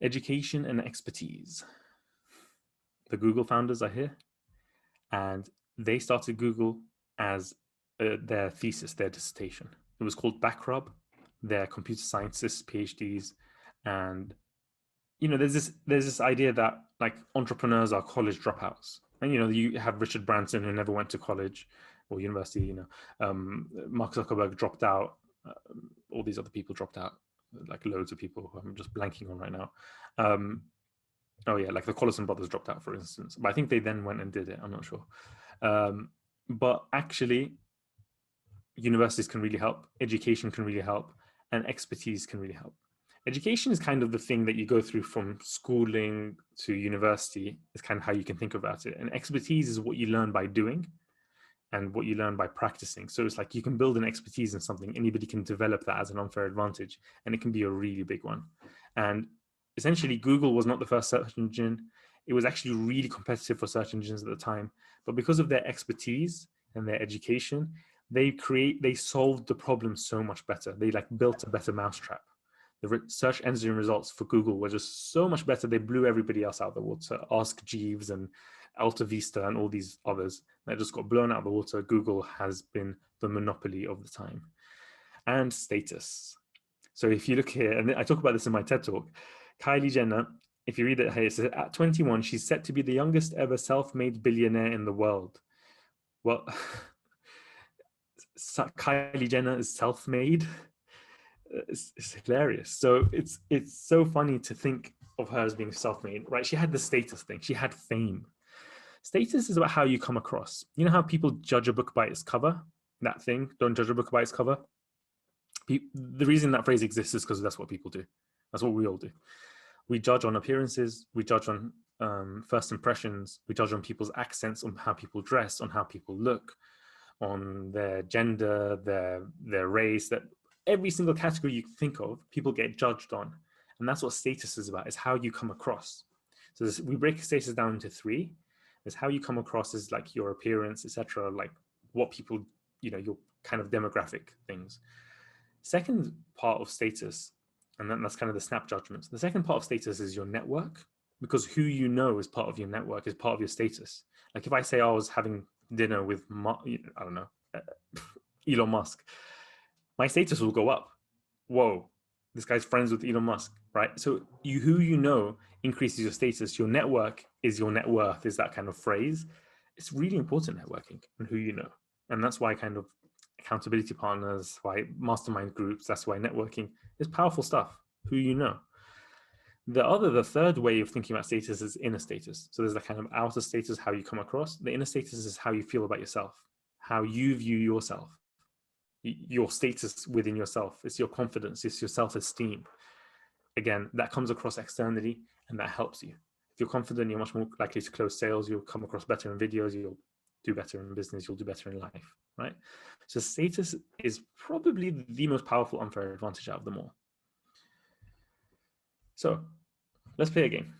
Education and expertise. The Google founders are here, and they started Google as their thesis, their dissertation. It was called Backrub. They're computer scientists, PhDs, and there's this idea that like entrepreneurs are college dropouts, and you have Richard Branson who never went to college or university. Mark Zuckerberg dropped out. All these other people dropped out, like loads of people who I'm just blanking on right now. Oh yeah, like the Collison brothers dropped out, for instance. But I think they then went and did it. I'm not sure. But actually, universities can really help. Education can really help, and expertise can really help. Education is kind of the thing that you go through from schooling to university. Is kind of how you can think about it. And expertise is what you learn by doing and what you learn by practicing. So it's like you can build an expertise in something. Anybody can develop that as an unfair advantage, and it can be a really big one. And essentially, Google was not the first search engine. It was actually really competitive for search engines at the time. But because of their expertise and their education, they solved the problem so much better. They like built a better mousetrap. The search engine results for Google were just so much better. They blew everybody else out of the water. Ask Jeeves and Alta Vista and all these others that just got blown out of the water. Google has been the monopoly of the time. And status. So if you look here, and I talk about this in my TED Talk, Kylie Jenner, if you read it here, it says at 21, she's set to be the youngest ever self-made billionaire in the world. Well, Kylie Jenner is self-made. It's hilarious. So it's so funny to think of her as being self-made, right? She had the status thing. She had fame. Status is about how you come across. You know how people judge a book by its cover? That thing, don't judge a book by its cover. The reason that phrase exists is because that's what people do. That's what we all do. We judge on appearances. We judge on first impressions. We judge on people's accents, on how people dress, on how people look, on their gender, their race. That every single category you can think of, people get judged on. And that's what status is about, is how you come across. So we break status down into three. There's how you come across as like your appearance, etc., like what people, your kind of demographic things. Second part of status, and that's kind of the snap judgments. The second part of status is your network, because who you know is part of your network, is part of your status. Like if I say I was having dinner with, I don't know, Elon Musk, my status will go up. Whoa, this guy's friends with Elon Musk, right? So who you know increases your status. Your network is your net worth, is that kind of phrase. It's really important, networking and who you know. And that's why kind of accountability partners, why mastermind groups, that's why networking is powerful stuff, who you know. The third way of thinking about status is inner status. So there's the kind of outer status, how you come across. The inner status is how you feel about yourself, how you view yourself, your status within yourself. It's your confidence, it's your self-esteem. Again, that comes across externally and that helps you. If you're confident, you're much more likely to close sales. You'll come across better in videos. You'll do better in business. You'll do better in life, right? So status is probably the most powerful unfair advantage out of them all. So Let's play a game.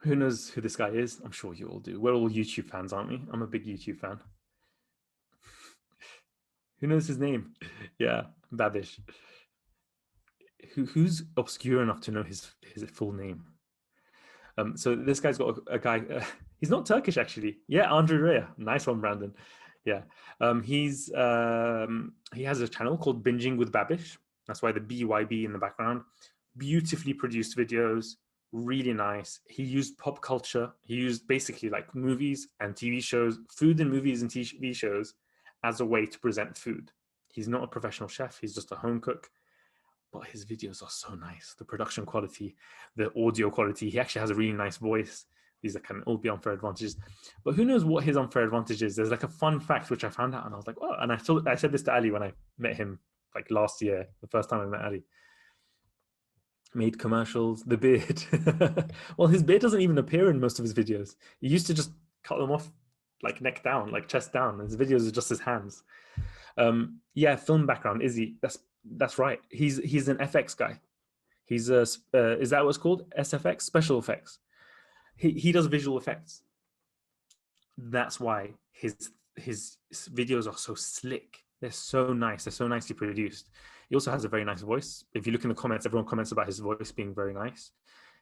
Who knows who this guy is? I'm sure you all do. We're all YouTube fans, aren't we? I'm a big YouTube fan. Who knows his name? Yeah, Babish. Who's obscure enough to know his full name? So this guy's got a guy. He's not Turkish actually. Yeah, Andre Rea. Nice one, Brandon. Yeah, he has a channel called Binging with Babish. That's why the BYB in the background. Beautifully produced videos, really nice. He used pop culture. He used basically like movies and TV shows, food and movies and TV shows as a way to present food. He's not a professional chef. He's just a home cook. But his videos are so nice. The production quality, the audio quality. He actually has a really nice voice. These are kind of all be unfair advantages. But who knows what his unfair advantage is? There's like a fun fact which I found out, and I was like, oh. And I said this to Ali when I met him like last year, the first time I met Ali. Made commercials, the beard. Well, his beard doesn't even appear in most of his videos. He used to just cut them off like neck down, like chest down. His videos are just his hands. Yeah, film background. Izzy, that's right. He's an FX guy. He's a is that what's called? SFX, special effects. He does visual effects. That's why his videos are so slick. They're so nice. They're so nicely produced. He also has a very nice voice. If you look in the comments, everyone comments about his voice being very nice.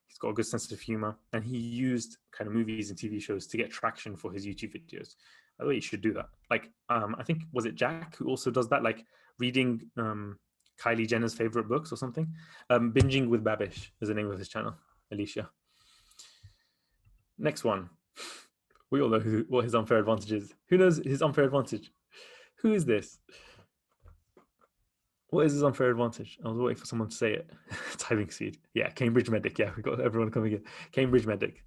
He's got a good sense of humor, and he used kind of movies and TV shows to get traction for his YouTube videos. By the way, you should do that. Like, I think, was it Jack who also does that? Like reading Kylie Jenner's favorite books or something. Binging with Babish is the name of his channel, Alicia. Next one. We all know what his unfair advantage is. Who knows his unfair advantage? Who is this? What is his unfair advantage? I was waiting for someone to say it. Typing speed. Yeah, Cambridge Medic. Yeah, we got everyone coming in. Cambridge Medic.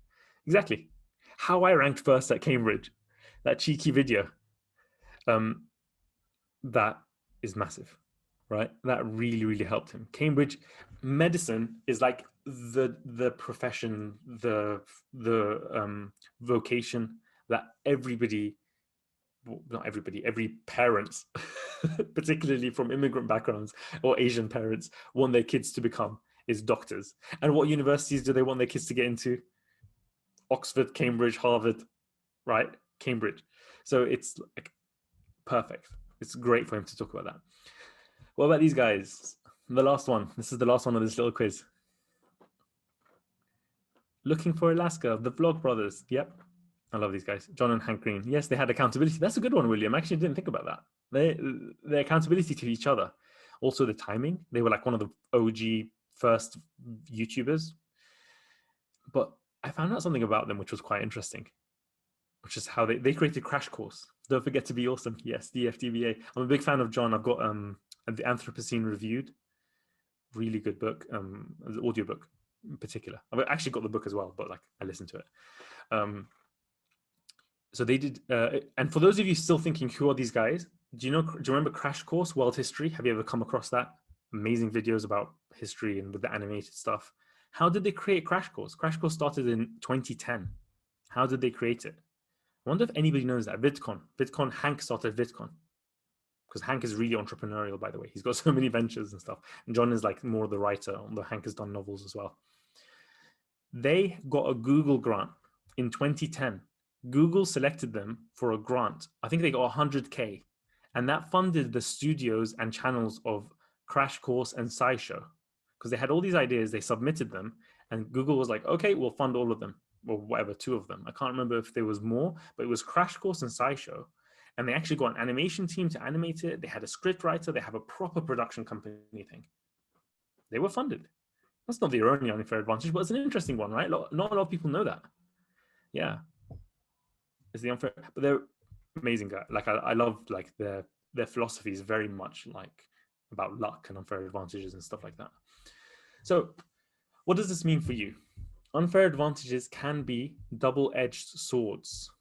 Exactly. How I ranked first at Cambridge. That cheeky video. That is massive, right? That really, really helped him. Cambridge medicine is like the profession, the vocation that everybody, well, not everybody, every parent, particularly from immigrant backgrounds or Asian parents, want their kids to become is doctors. And what universities do they want their kids to get into? Oxford, Cambridge, Harvard, right? Cambridge. So it's like perfect. It's great for him to talk about that. What about these guys? The last one. This is the last one of this little quiz. Looking for Alaska, the Vlog Brothers. Yep. I love these guys. John and Hank Green. Yes, they had accountability. That's a good one, William. I actually didn't think about that. Their accountability to each other. Also the timing. They were like one of the OG first YouTubers. But I found out something about them which was quite interesting, which is how they created Crash Course. Don't forget to be awesome. Yes, the FTBA. I'm a big fan of John. I've got the Anthropocene Reviewed. Really good book, the audio book in particular. I've actually got the book as well, but like I listened to it. So they did, and for those of you still thinking, who are these guys? Do you remember Crash Course World History? Have you ever come across that? Amazing videos about history and with the animated stuff. How did they create Crash Course? Crash Course started in 2010. How did they create it? I wonder if anybody knows that. VidCon, Hank started VidCon. Because Hank is really entrepreneurial, by the way. He's got so many ventures and stuff. And John is like more the writer, although Hank has done novels as well. They got a Google grant in 2010. Google selected them for a grant. I think they got 100K. And that funded the studios and channels of Crash Course and SciShow. Because they had all these ideas, they submitted them, and Google was like, okay, we'll fund all of them, or whatever, 2 of them. I can't remember if there was more, but it was Crash Course and SciShow. And they actually got an animation team to animate it. They had a script writer. They have a proper production company thing. They were funded. That's not the only unfair advantage, but it's an interesting one, right? Not a lot of people know that. Yeah, it's the unfair, but they're amazing guys. Like I love like their philosophy is very much like about luck and unfair advantages and stuff like that. So what does this mean for you? Unfair advantages can be double-edged swords,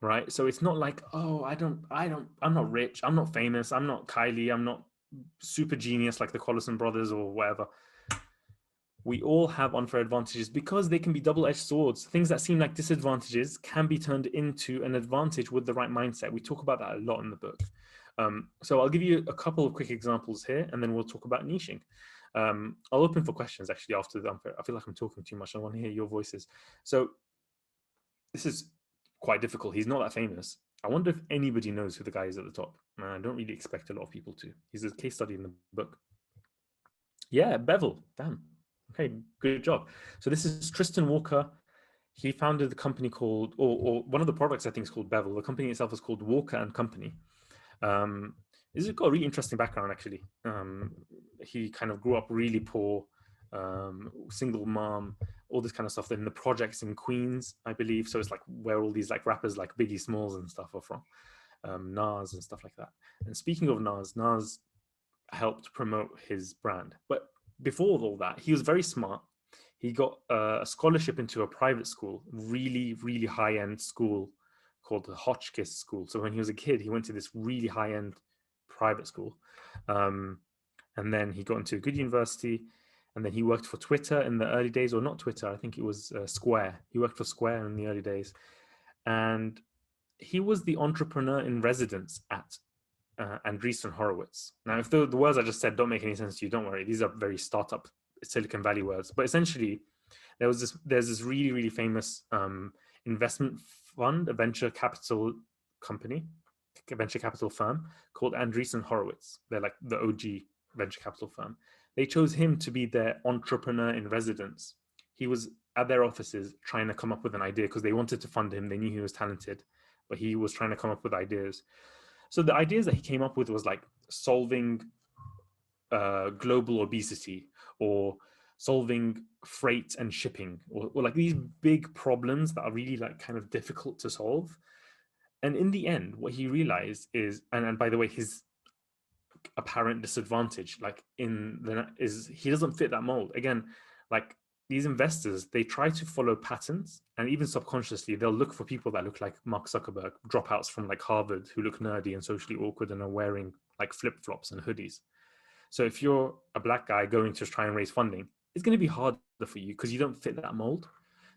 right? So it's not like, oh, I'm not rich, I'm not famous, I'm not Kylie, I'm not super genius like the Collison brothers or whatever. We all have unfair advantages because they can be double-edged swords. Things that seem like disadvantages can be turned into an advantage with the right mindset. We talk about that a lot in the book. So I'll give you a couple of quick examples here, and then we'll talk about niching. I'll open for questions actually after the unfair. I feel like I'm talking too much. I want to hear your voices. So this is quite difficult. He's not that famous. I wonder if anybody knows who the guy is at the top. I don't really expect a lot of people to. He's a case study in the book. Yeah, Bevel. Damn. Okay, good job. So this is Tristan Walker. He founded the company called, or one of the products I think is called Bevel. The company itself is called Walker and Company. This has got a really interesting background actually. He kind of grew up really poor, single mom, all this kind of stuff. Then the projects in Queens, I believe. So it's like where all these like rappers like Biggie Smalls and stuff are from, Nas and stuff like that. And speaking of Nas helped promote his brand. But before all that, he was very smart. He got a scholarship into a private school, really, really high-end school called the Hotchkiss School. So when he was a kid, he went to this really high-end private school. And then he got into a good university. And then he worked for Twitter in the early days, or not Twitter, I think it was Square. He worked for Square in the early days. And he was the entrepreneur in residence at Andreessen Horowitz. Now, if the words I just said don't make any sense to you, don't worry. These are very startup Silicon Valley words. But essentially, there's this really, really famous investment fund, a venture capital company, a venture capital firm called Andreessen Horowitz. They're like the OG venture capital firm. They chose him to be their entrepreneur in residence. He was at their offices trying to come up with an idea because they wanted to fund him. They knew he was talented, but he was trying to come up with ideas. So the ideas that he came up with was like solving global obesity, or solving freight and shipping, or like these big problems that are really like kind of difficult to solve. And in the end, what he realized is, and by the way, his apparent disadvantage, like is he doesn't fit that mold. Again, like these investors, they try to follow patterns, and even subconsciously, they'll look for people that look like Mark Zuckerberg, dropouts from like Harvard who look nerdy and socially awkward and are wearing like flip-flops and hoodies. So if you're a black guy going to try and raise funding, it's going to be harder for you because you don't fit that mold.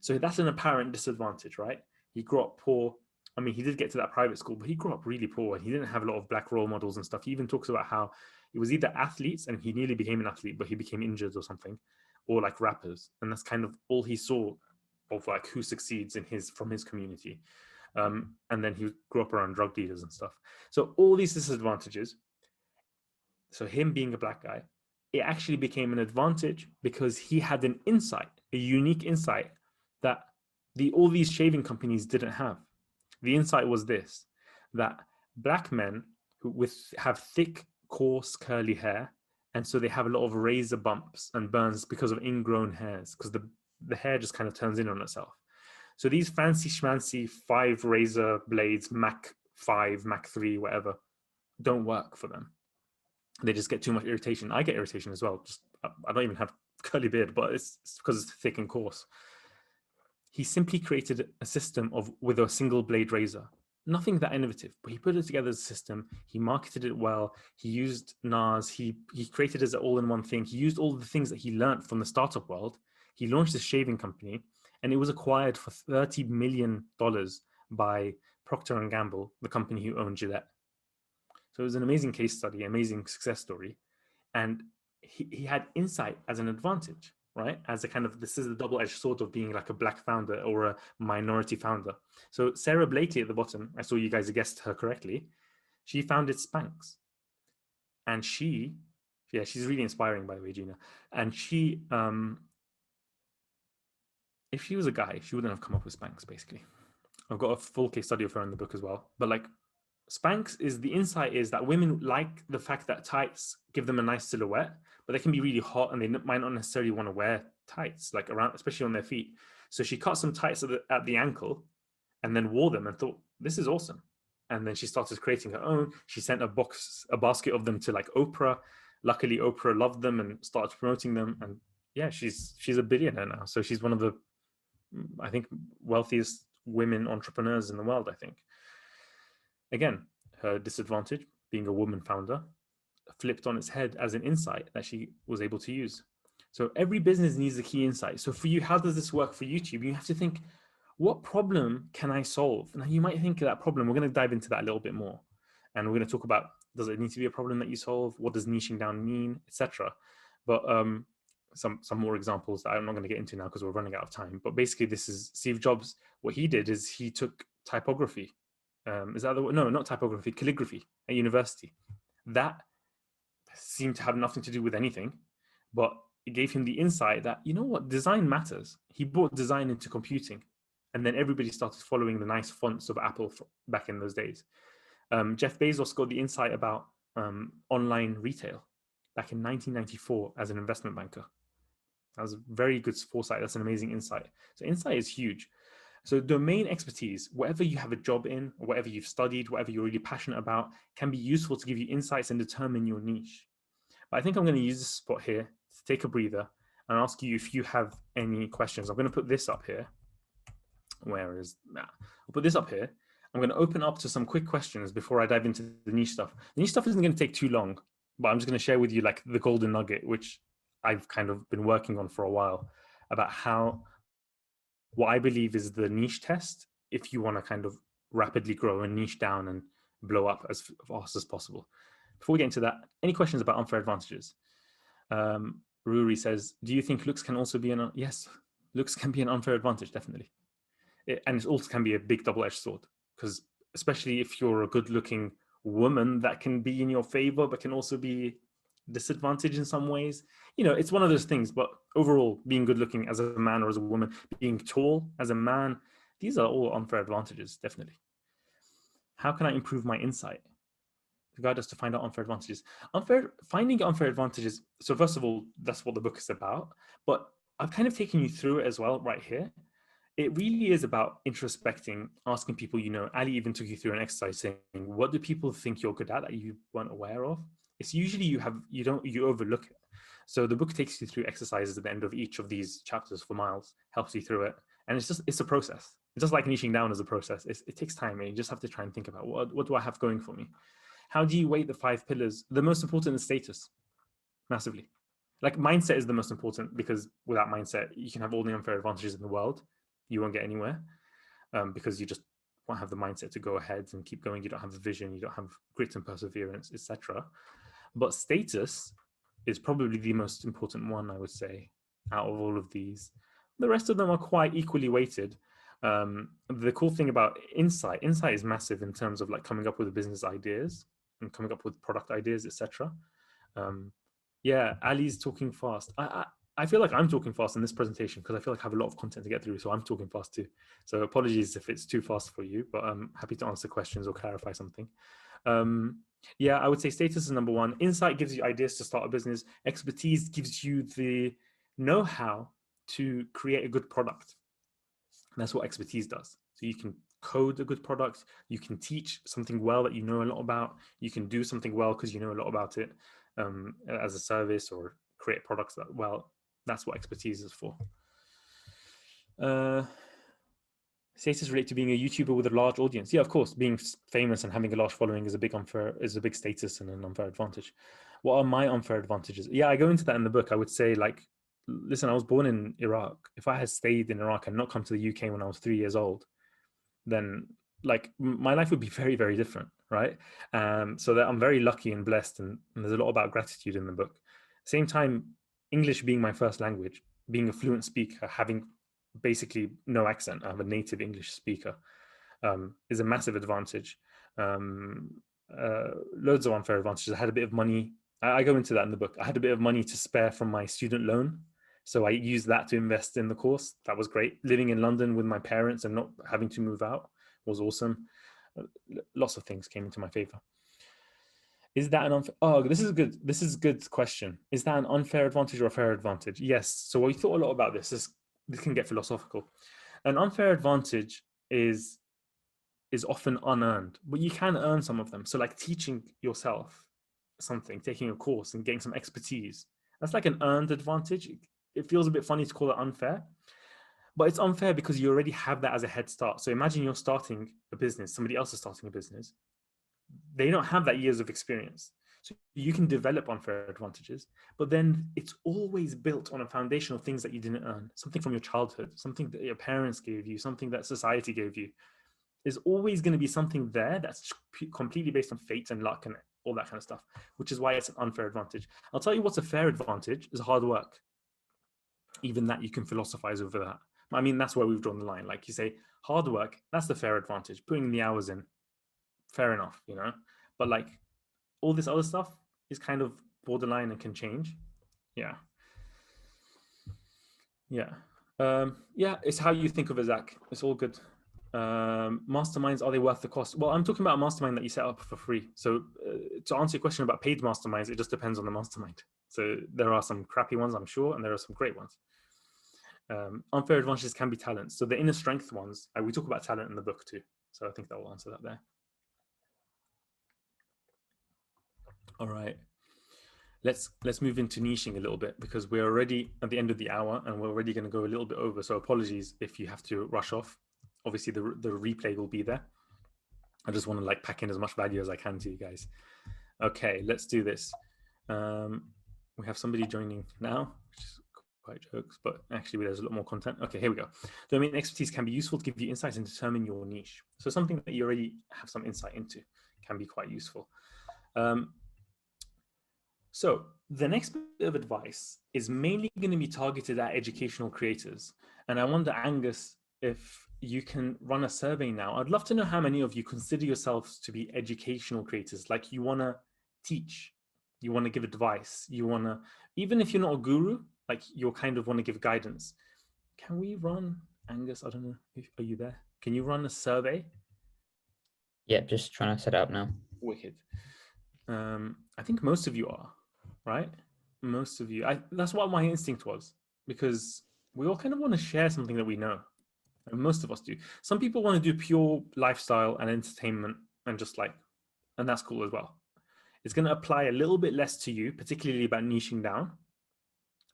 So that's an apparent disadvantage, right? He grew up poor. I mean, he did get to that private school, but he grew up really poor and he didn't have a lot of black role models and stuff. He even talks about how it was either athletes, and he nearly became an athlete, but he became injured or something, or like rappers. And that's kind of all he saw of like who succeeds from his community. And then he grew up around drug dealers and stuff. So all these disadvantages, so him being a black guy, it actually became an advantage because he had an insight, a unique insight that all these shaving companies didn't have. The insight was this, that black men who have thick, coarse, curly hair, and so they have a lot of razor bumps and burns because of ingrown hairs, because the hair just kind of turns in on itself. So these fancy schmancy 5 razor blades, Mac 5, Mac 3, whatever, don't work for them. They just get too much irritation. I get irritation as well. I don't even have curly beard, but it's because it's thick and coarse. He simply created a system with a single blade razor. Nothing that innovative, but he put it together as a system. He marketed it well. He used NAS. He created it as an all-in-one thing. He used all the things that he learned from the startup world. He launched this shaving company, and it was acquired for $30 million by Procter & Gamble, the company who owned Gillette. So it was an amazing case study, amazing success story. And he had insight as an advantage, right? As a kind of, this is the double-edged sword of being like a black founder or a minority founder. So Sarah Blakely at the bottom, I saw you guys guessed her correctly. She founded Spanx. And she's really inspiring, by the way, Gina. And she, if she was a guy, she wouldn't have come up with Spanx, basically. I've got a full case study of her in the book as well. But like, Spanx is, the insight is that women like the fact that tights give them a nice silhouette, but they can be really hot and they might not necessarily want to wear tights, like around, especially on their feet. So she cut some tights at the ankle and then wore them and thought, this is awesome. And then she started creating her own. She sent a basket of them to like Oprah. Luckily, Oprah loved them and started promoting them. And yeah, she's a billionaire now. So she's one of the, I think, wealthiest women entrepreneurs in the world, I think. Again, her disadvantage, being a woman founder, flipped on its head as an insight that she was able to use. So every business needs a key insight. So for you, how does this work for YouTube? You have to think, what problem can I solve? Now you might think of that problem. We're going to dive into that a little bit more. And we're going to talk about, does it need to be a problem that you solve? What does niching down mean, etc. But some more examples that I'm not going to get into now because we're running out of time. But basically, this is Steve Jobs. What he did is he took typography. Is that the no, not typography, calligraphy at university. That seemed to have nothing to do with anything, but it gave him the insight that, you know what, design matters. He brought design into computing, and then everybody started following the nice fonts of Apple back in those days. Jeff Bezos got the insight about online retail back in 1994 as an investment banker. That was a very good foresight. That's an amazing insight. So insight is huge. So domain expertise, whatever you have a job in, or whatever you've studied, whatever you're really passionate about, can be useful to give you insights and determine your niche. But I think I'm going to use this spot here to take a breather and ask you if you have any questions. I'm going to put this up here. Where is that? I'll put this up here. I'm going to open up to some quick questions before I dive into the niche stuff. The niche stuff isn't going to take too long, but I'm just going to share with you like the golden nugget, which I've kind of been working on for a while, about how what I believe is the niche test if you want to kind of rapidly grow and niche down and blow up as fast as possible. Before we get into that, any questions about unfair advantages? Ruri says, do you think looks can also be an, yes, looks can be an unfair advantage, definitely. And it also can be a big double-edged sword, because especially if you're a good-looking woman, that can be in your favor, but can also be disadvantage in some ways. You know, it's one of those things, but overall, being good-looking as a man or as a woman, being tall as a man, these are all unfair advantages, definitely. How can I improve my insight? Guide us to find out unfair advantages. Finding unfair advantages. So first of all, that's what the book is about, but I've kind of taken you through it as well right here. It really is about introspecting, asking people, you know, Ali even took you through an exercise saying, what do people think you're good at that you weren't aware of? It's usually you overlook it. So the book takes you through exercises at the end of each of these chapters for Miles, helps you through it. And it's a process. It's just like niching down as a process. It takes time, and you just have to try and think about what do I have going for me? How do you weight the 5 pillars? The most important is status, massively. Like mindset is the most important, because without mindset, you can have all the unfair advantages in the world. You won't get anywhere because you just won't have the mindset to go ahead and keep going. You don't have the vision, you don't have grit and perseverance, etc. But status is probably the most important one, I would say, out of all of these. The rest of them are quite equally weighted. The cool thing about insight is massive in terms of like coming up with business ideas and coming up with product ideas, etc. Yeah, Ali's talking fast. I feel like I'm talking fast in this presentation because I feel like I have a lot of content to get through, so I'm talking fast too. So apologies if it's too fast for you, but I'm happy to answer questions or clarify something. Yeah, I would say status is number one. Insight gives you ideas to start a business. Expertise gives you the know-how to create a good product. That's what expertise does. So you can code a good product, you can teach something well that you know a lot about, you can do something well because you know a lot about it as a service, or create products that well. That's what expertise is for. Status relate to being a YouTuber with a large audience. Yeah, of course, being famous and having a large following is a big status and an unfair advantage. What are my unfair advantages? Yeah, I go into that in the book. I would say, like, listen, I was born in Iraq. If I had stayed in Iraq and not come to the UK when I was 3 years old, then like my life would be very, very different, right? So that I'm very lucky and blessed, and there's a lot about gratitude in the book. Same time, English being my first language, being a fluent speaker, having basically no accent, I'm a native English speaker, is a massive advantage. Loads of unfair advantages. I had a bit of money. I go into that in the book. I had a bit of money to spare from my student loan, so I used that to invest in the course. That was great. Living in London with my parents and not having to move out was awesome. Lots of things came into my favor. Is that an unfair? Oh, this is good. This is a good question. Is that an unfair advantage or a fair advantage? Yes. So we thought a lot about this. This can get philosophical. An unfair advantage is often unearned, but you can earn some of them. So like teaching yourself something, taking a course and getting some expertise, that's like an earned advantage. It feels a bit funny to call it unfair, but it's unfair because you already have that as a head start. So imagine you're starting a business, somebody else is starting a business. They don't have that years of experience. So you can develop unfair advantages, but then it's always built on a foundation of things that you didn't earn, something from your childhood, something that your parents gave you, something that society gave you. There's always going to be something there that's completely based on fate and luck and all that kind of stuff, which is why it's an unfair advantage. I'll tell you what's a fair advantage is hard work. Even that you can philosophize over that. I mean, that's where we've drawn the line. Like you say, hard work, that's the fair advantage. Putting the hours in, fair enough, you know? But like all this other stuff is kind of borderline and can change. Yeah. Yeah. Yeah, it's how you think of it, Zach. It's all good. Masterminds, are they worth the cost? Well, I'm talking about a mastermind that you set up for free. So to answer your question about paid masterminds, it just depends on the mastermind. So there are some crappy ones, I'm sure, and there are some great ones. Unfair advantages can be talents. So the inner strength ones, we talk about talent in the book too. So I think that will answer that there. All right. Let's move into niching a little bit because we're already at the end of the hour and we're already going to go a little bit over. So apologies if you have to rush off. Obviously the replay will be there. I just want to like pack in as much value as I can to you guys. Okay, let's do this. We have somebody joining now, which is quite jokes, but actually there's a lot more content. Okay, here we go. Domain expertise can be useful to give you insights and determine your niche. So something that you already have some insight into can be quite useful. So the next bit of advice is mainly going to be targeted at educational creators. And I wonder, Angus, if you can run a survey now. I'd love to know how many of you consider yourselves to be educational creators, like you want to teach, you want to give advice, you want to, even if you're not a guru, like you kind of want to give guidance. Can we run, Angus, I don't know, are you there? Can you run a survey? Yeah, just trying to set it up now. Wicked. I think most of you are, right? Most of you. That's what my instinct was, because we all kind of want to share something that we know. And most of us do. Some people want to do pure lifestyle and entertainment and just like, and that's cool as well. It's going to apply a little bit less to you, particularly about niching down.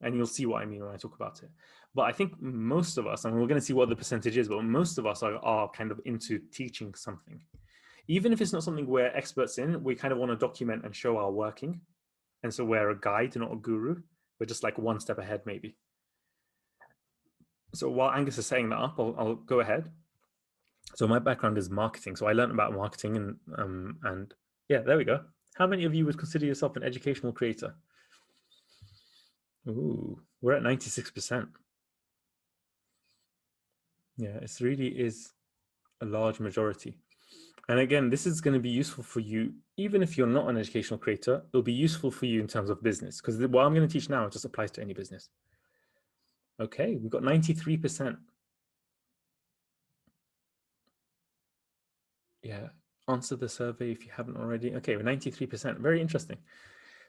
And you'll see what I mean when I talk about it. But I think most of us, and we're going to see what the percentage is, but most of us are kind of into teaching something. Even if it's not something we're experts in, we kind of want to document and show our working. And so we're a guide, not a guru. We're just like one step ahead, maybe. So while Angus is setting that up, I'll go ahead. So my background is marketing. So I learned about marketing and yeah, there we go. How many of you would consider yourself an educational creator? Ooh, we're at 96%. Yeah, it really is a large majority. And again, this is going to be useful for you, even if you're not an educational creator, it'll be useful for you in terms of business, because what I'm going to teach now just applies to any business. Okay, we've got 93%. Yeah, answer the survey if you haven't already. Okay, we're 93%, very interesting.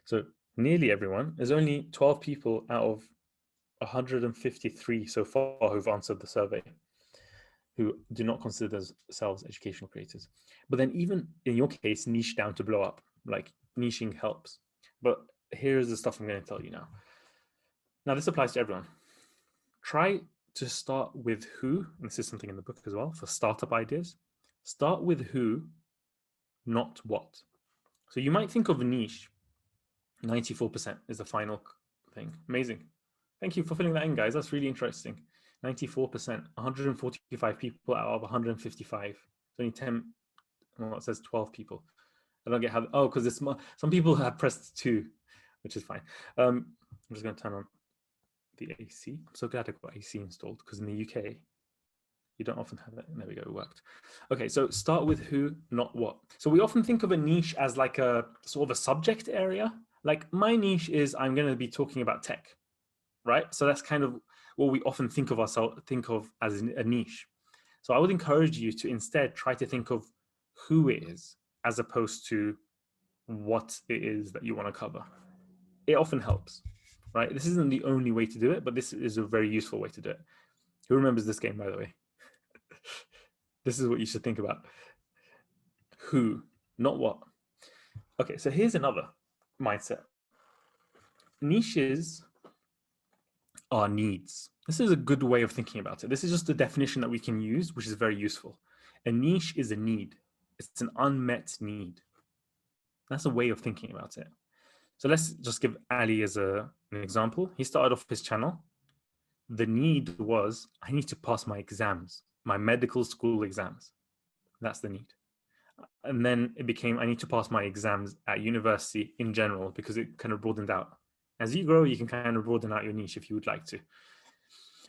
So nearly everyone, there's only 12 people out of 153 so far who've answered the survey who do not consider themselves educational creators. But then even in your case, niche down to blow up, like niching helps. But here's the stuff I'm going to tell you now. Now, this applies to everyone. Try to start with who, and this is something in the book as well, for startup ideas. Start with who, not what. So you might think of a niche. 94% is the final thing. Amazing. Thank you for filling that in, guys. That's really interesting. 94%, 145 people out of 155. It's only 10, well, it says 12 people. I don't get how, oh, because it's some people have pressed 2, which is fine. I'm just going to turn on the AC. I'm so glad I got AC installed, because in the UK, you don't often have it. There we go, it worked. Okay, so start with who, not what. So we often think of a niche as like a sort of a subject area. Like my niche is I'm going to be talking about tech, right? So that's kind of what we often think of as a niche. So I would encourage you to instead try to think of who it is as opposed to what it is that you want to cover. It often helps, right? This isn't the only way to do it, but this is a very useful way to do it. Who remembers this game, by the way? This is what you should think about. Who, not what. Okay, so here's another mindset. Niches are needs. This is a good way of thinking about it. This is just a definition that we can use, which is very useful. A niche is a need. It's an unmet need. That's a way of thinking about it. So let's just give Ali as an example. He started off his channel. The need was, I need to pass my exams, my medical school exams. That's the need. And then it became, I need to pass my exams at university in general, because it kind of broadened out. As you grow, you can kind of broaden out your niche if you would like to.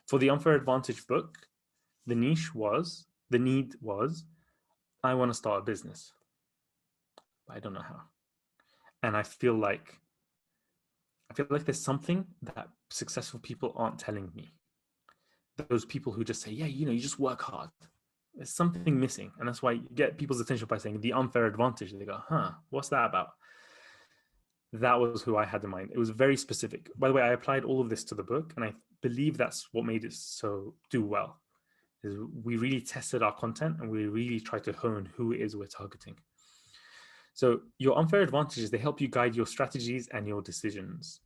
For the Unfair Advantage book, the need was, I want to start a business, but I don't know how. And I feel like there's something that successful people aren't telling me. Those people who just say, yeah, you just work hard. There's something missing. And that's why you get people's attention by saying the unfair advantage. They go, what's that about? That was who I had in mind. It was very specific. By the way, I applied all of this to the book, and I believe that's what made it so do well. Is we really tested our content, and we really tried to hone who it is we're targeting. So your unfair advantages, they help you guide your strategies and your decisions.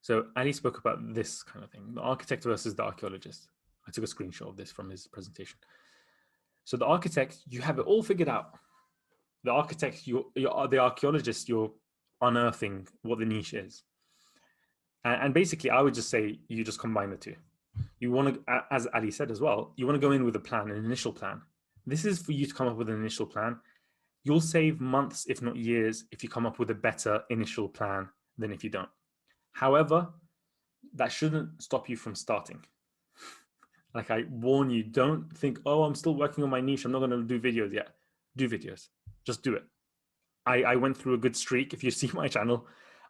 So Ali spoke about this kind of thing, the architect versus the archaeologist. I took a screenshot of this from his presentation. So the architect, you have it all figured out. The architect, the archaeologist, you're unearthing what the niche is. And basically, I would just say you just combine the two. You want to, as Ali said as well, you want to go in with a plan, an initial plan. This is for you to come up with an initial plan. You'll save months, if not years, if you come up with a better initial plan than if you don't. However, that shouldn't stop you from starting. Like I warn you, don't think, oh, I'm still working on my niche, I'm not going to do videos yet. Do videos. Just do it. I went through a good streak. If you see my channel,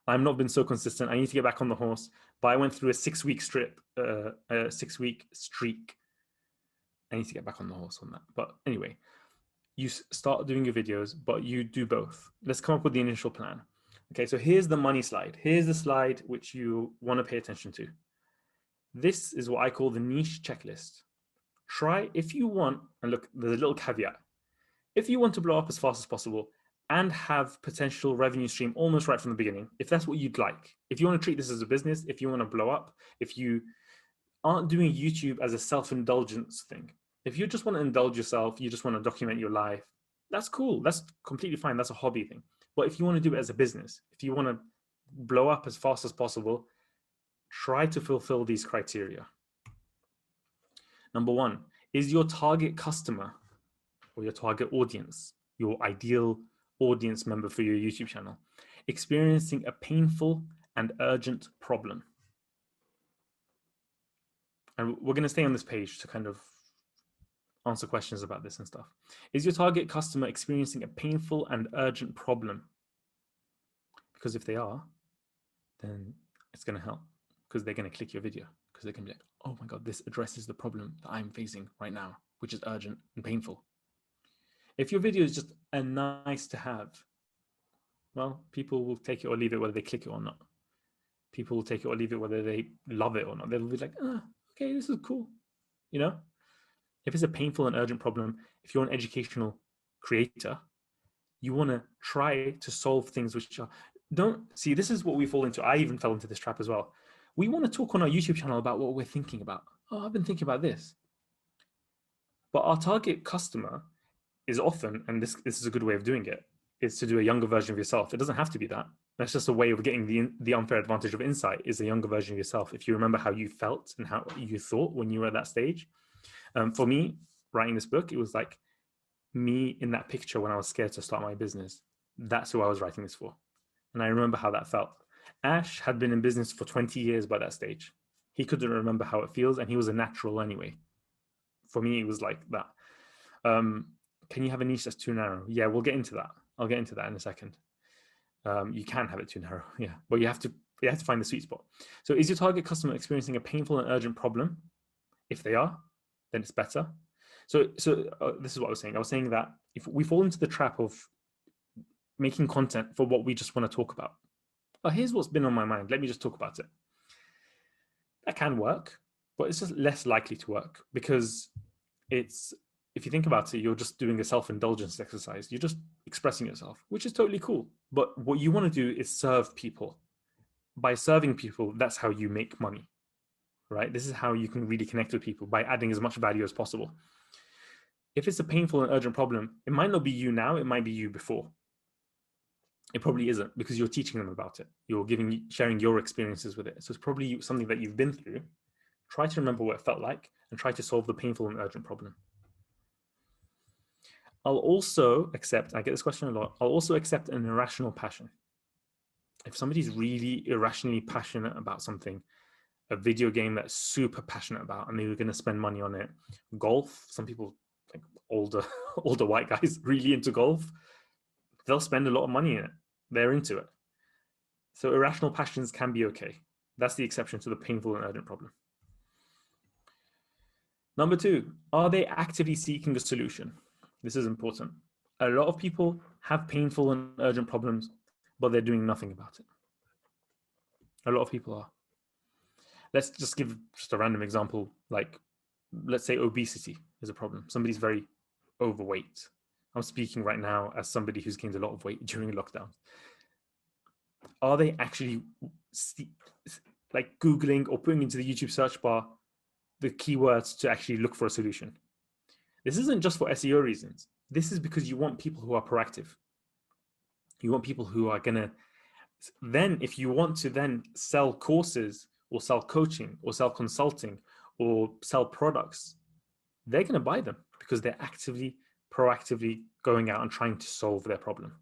I've not been so consistent. I need to get back on the horse. But I went through a 6-week streak. I need to get back on the horse on that. But anyway, you start doing your videos, but you do both. Let's come up with the initial plan. Okay, so here's the money slide. Here's the slide which you want to pay attention to. This is what I call the niche checklist. Try, if you want, and look, there's a little caveat. If you want to blow up as fast as possible and have potential revenue stream almost right from the beginning, if that's what you'd like, if you want to treat this as a business, if you want to blow up, if you aren't doing YouTube as a self-indulgence thing, if you just want to indulge yourself, you just want to document your life, that's cool. That's completely fine. That's a hobby thing. But if you want to do it as a business, if you want to blow up as fast as possible, try to fulfill these criteria. Number one, is your target customer or your target audience, your ideal audience member for your YouTube channel, experiencing a painful and urgent problem? And we're going to stay on this page to kind of answer questions about this and stuff. Is your target customer experiencing a painful and urgent problem? Because if they are, then it's going to help, because they're going to click your video, because they're going to be like, oh my God, this addresses the problem that I'm facing right now, which is urgent and painful. If your video is just a nice to have, well, people will take it or leave it whether they click it or not. People will take it or leave it whether they love it or not. They'll be like, okay, this is cool. You know, if it's a painful and urgent problem, if you're an educational creator, you want to try to solve things which are, don't see, this is what we fall into. I even fell into this trap as well. We want to talk on our YouTube channel about what we're thinking about. Oh, I've been thinking about this. But our target customer is often, and this is a good way of doing it, is to do a younger version of yourself. It doesn't have to be that. That's just a way of getting the unfair advantage of insight, is a younger version of yourself. If you remember how you felt and how you thought when you were at that stage. For me, writing this book, it was like me in that picture when I was scared to start my business. That's who I was writing this for. And I remember how that felt. Ash had been in business for 20 years by that stage. He couldn't remember how it feels, and he was a natural anyway. For me, it was like that. Can you have a niche that's too narrow? Yeah, we'll get into that. I'll get into that in a second. You can have it too narrow, yeah, but you have to find the sweet spot. So is your target customer experiencing a painful and urgent problem? If they are, then it's better. So this is what I was saying. I was saying that if we fall into the trap of making content for what we just want to talk about, here's what's been on my mind, let me just talk about it. That can work, but it's just less likely to work, because it's, if you think about it, you're just doing a self-indulgence exercise. You're just expressing yourself, which is totally cool. But what you want to do is serve people. By serving people, that's how you make money, right? This is how you can really connect with people, by adding as much value as possible. If it's a painful and urgent problem, it might not be you now, it might be you before. It probably isn't, because you're teaching them about it. You're sharing your experiences with it. So it's probably something that you've been through. Try to remember what it felt like and try to solve the painful and urgent problem. I'll also accept, I get this question a lot, I'll also accept an irrational passion. If somebody's really irrationally passionate about something, a video game that's super passionate about, and they were going to spend money on it, golf, some people, like older older white guys, really into golf, they'll spend a lot of money in it. They're into it. So irrational passions can be okay. That's the exception to the painful and urgent problem. Number two, are they actively seeking a solution? This is important. A lot of people have painful and urgent problems, but they're doing nothing about it. A lot of people are. Let's just give just a random example. Like, let's say obesity is a problem. Somebody's very overweight. I'm speaking right now as somebody who's gained a lot of weight during lockdown. Are they actually like Googling or putting into the YouTube search bar the keywords to actually look for a solution? This isn't just for SEO reasons. This is because you want people who are proactive. You want people who are going to, then if you want to then sell courses or sell coaching or sell consulting or sell products, they're going to buy them because they're actively, proactively going out and trying to solve their problem.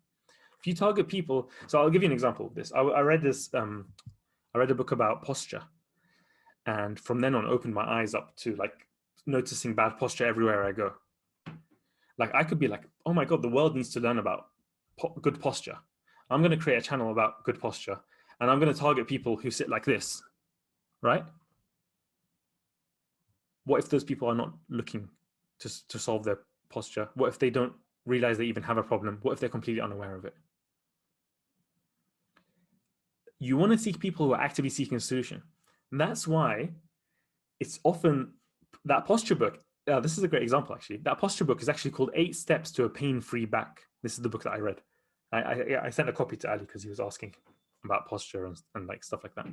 If you target people, so I'll give you an example of this. I read this, I read a book about posture, and from then on opened my eyes up to like noticing bad posture everywhere I go. Like I could be like, oh my God, the world needs to learn about good posture. I'm going to create a channel about good posture, and I'm going to target people who sit like this, right? What if those people are not looking to solve their posture? What if they don't realize they even have a problem? What if they're completely unaware of it? You want to seek people who are actively seeking a solution. And that's why it's often that posture book. This is a great example, actually. That posture book is actually called 8 Steps to a Pain-Free Back. This is the book that I read. I sent a copy to Ali because he was asking about posture and like stuff like that.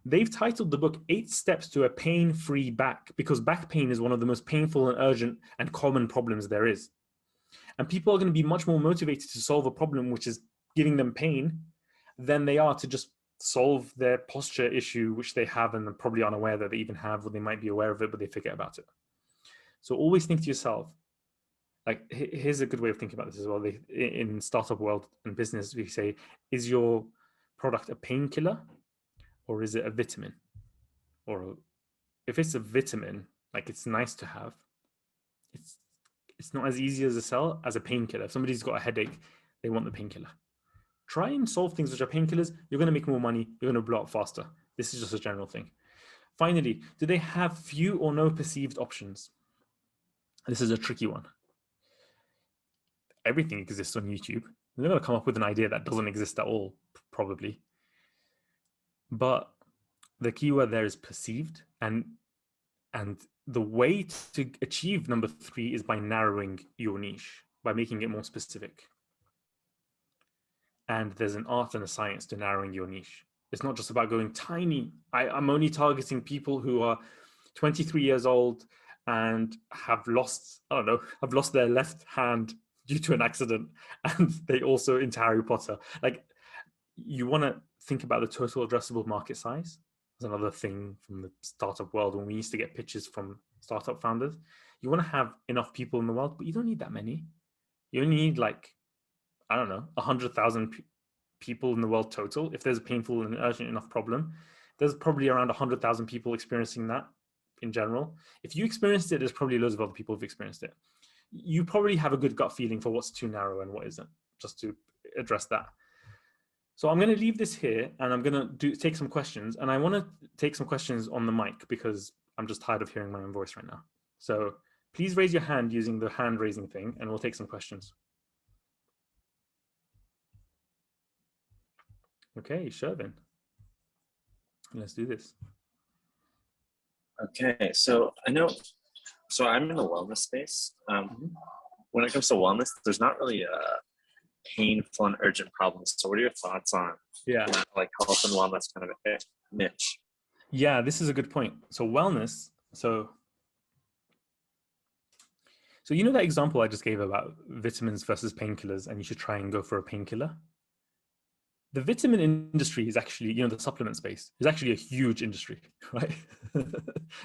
They've titled the book 8 Steps to a Pain-Free Back because back pain is one of the most painful and urgent and common problems there is. And people are going to be much more motivated to solve a problem which is giving them pain than they are to just solve their posture issue, which they have and are probably unaware that they even have, or they might be aware of it, but they forget about it. So always think to yourself, like, here's a good way of thinking about this as well. In startup world and business, we say, is your product a painkiller or is it a vitamin? Or if it's a vitamin, like it's nice to have, it's not as easy as a sell as a painkiller. If somebody's got a headache, they want the painkiller. Try and solve things which are painkillers. You're going to make more money. You're going to blow up faster. This is just a general thing. Finally, do they have few or no perceived options? This is a tricky one. Everything exists on YouTube. They're going to come up with an idea that doesn't exist at all, probably. But the keyword there is perceived. And the way to achieve number 3 is by narrowing your niche, by making it more specific. And there's an art and a science to narrowing your niche. It's not just about going tiny. I'm only targeting people who are 23 years old and have lost, I don't know, have lost their left hand due to an accident, and they also into Harry Potter. Like, you want to think about the total addressable market size. There's another thing from the startup world when we used to get pitches from startup founders. You want to have enough people in the world, but you don't need that many. You only need like, I don't know, 100,000 people in the world total. If there's a painful and urgent enough problem, there's probably around 100,000 people experiencing that in general. If you experienced it, there's probably loads of other people who've experienced it. You probably have a good gut feeling for what's too narrow and what isn't, just to address that. So I'm going to leave this here and I'm going to take some questions. And I want to take some questions on the mic because I'm just tired of hearing my own voice right now. So please raise your hand using the hand raising thing and we'll take some questions. Okay, Shervin, let's do this. Okay, so I know, so I'm in the wellness space. When it comes to wellness, there's not really a painful and urgent problem. So what are your thoughts on like health and wellness kind of a niche? Yeah, this is a good point. So wellness, so you know that example I just gave about vitamins versus painkillers, and you should try and go for a painkiller? The vitamin industry is actually, you know, the supplement space is actually a huge industry, right?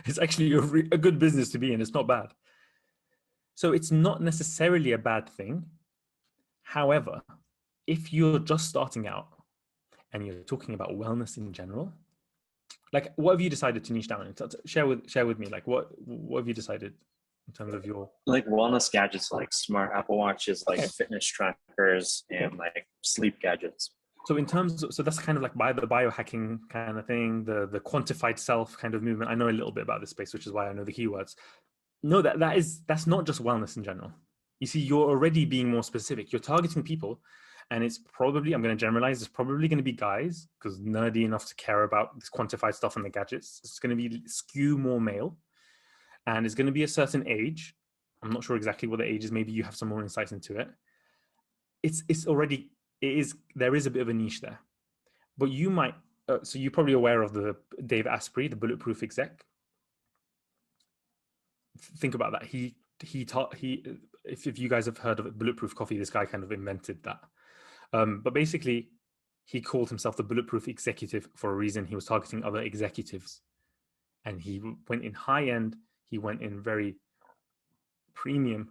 It's actually a good business to be in. It's not bad. So it's not necessarily a bad thing. However, if you're just starting out and you're talking about wellness in general, like what have you decided to niche down into? Share with me, like what have you decided in terms of your like wellness gadgets, like smart Apple Watches, like Okay. fitness trackers, and like sleep gadgets. So in terms of, so that's kind of like by the biohacking kind of thing, the quantified self kind of movement. I know a little bit about this space, which is why I know the keywords. No, that's not just wellness in general. You see, you're already being more specific. You're targeting people, and it's probably, I'm going to generalize, it's probably going to be guys, because nerdy enough to care about this quantified stuff and the gadgets. It's going to be skew more male, and it's going to be a certain age. I'm not sure exactly what the age is. Maybe you have some more insights into it. There is a bit of a niche there, but you might, so you're probably aware of the Dave Asprey, the bulletproof exec. Think about that. If you guys have heard of it, bulletproof coffee, this guy kind of invented that. But basically, he called himself the bulletproof executive for a reason. He was targeting other executives, and he went in high end. He went in very premium,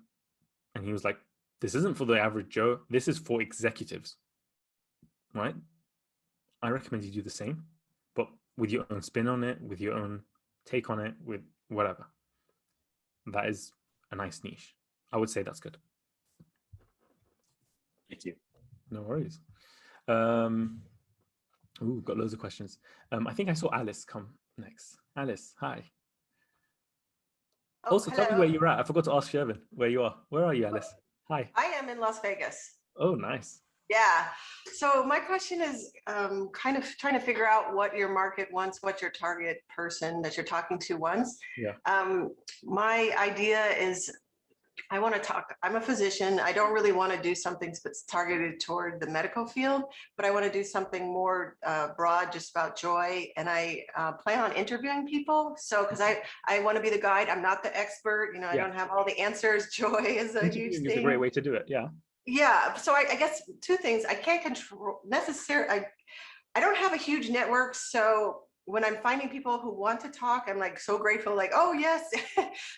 and he was like, "This isn't for the average Joe. This is for executives." Right? I recommend you do the same, but with your own spin on it, with your own take on it, with whatever. That is a nice niche. I would say that's good. Thank you. No worries. Got loads of questions. I think I saw Alice come next. Alice, hi. Oh, also, tell me where you're at. I forgot to ask Shervin where you are. Where are you, Alice? Hi. I am in Las Vegas. Oh, nice. Yeah. So my question is kind of trying to figure out what your market wants, what your target person that you're talking to wants. Yeah. My idea is I want to talk. I'm a physician. I don't really want to do something that's targeted toward the medical field, but I want to do something more broad, just about joy. And I plan on interviewing people. So, because I want to be the guide. I'm not the expert. You know, I don't have all the answers. Joy is a huge thing. It's a great way to do it. Yeah. Yeah. So I guess two things. I can't control necessarily. I don't have a huge network. So when I'm finding people who want to talk, I'm like so grateful, like, oh yes.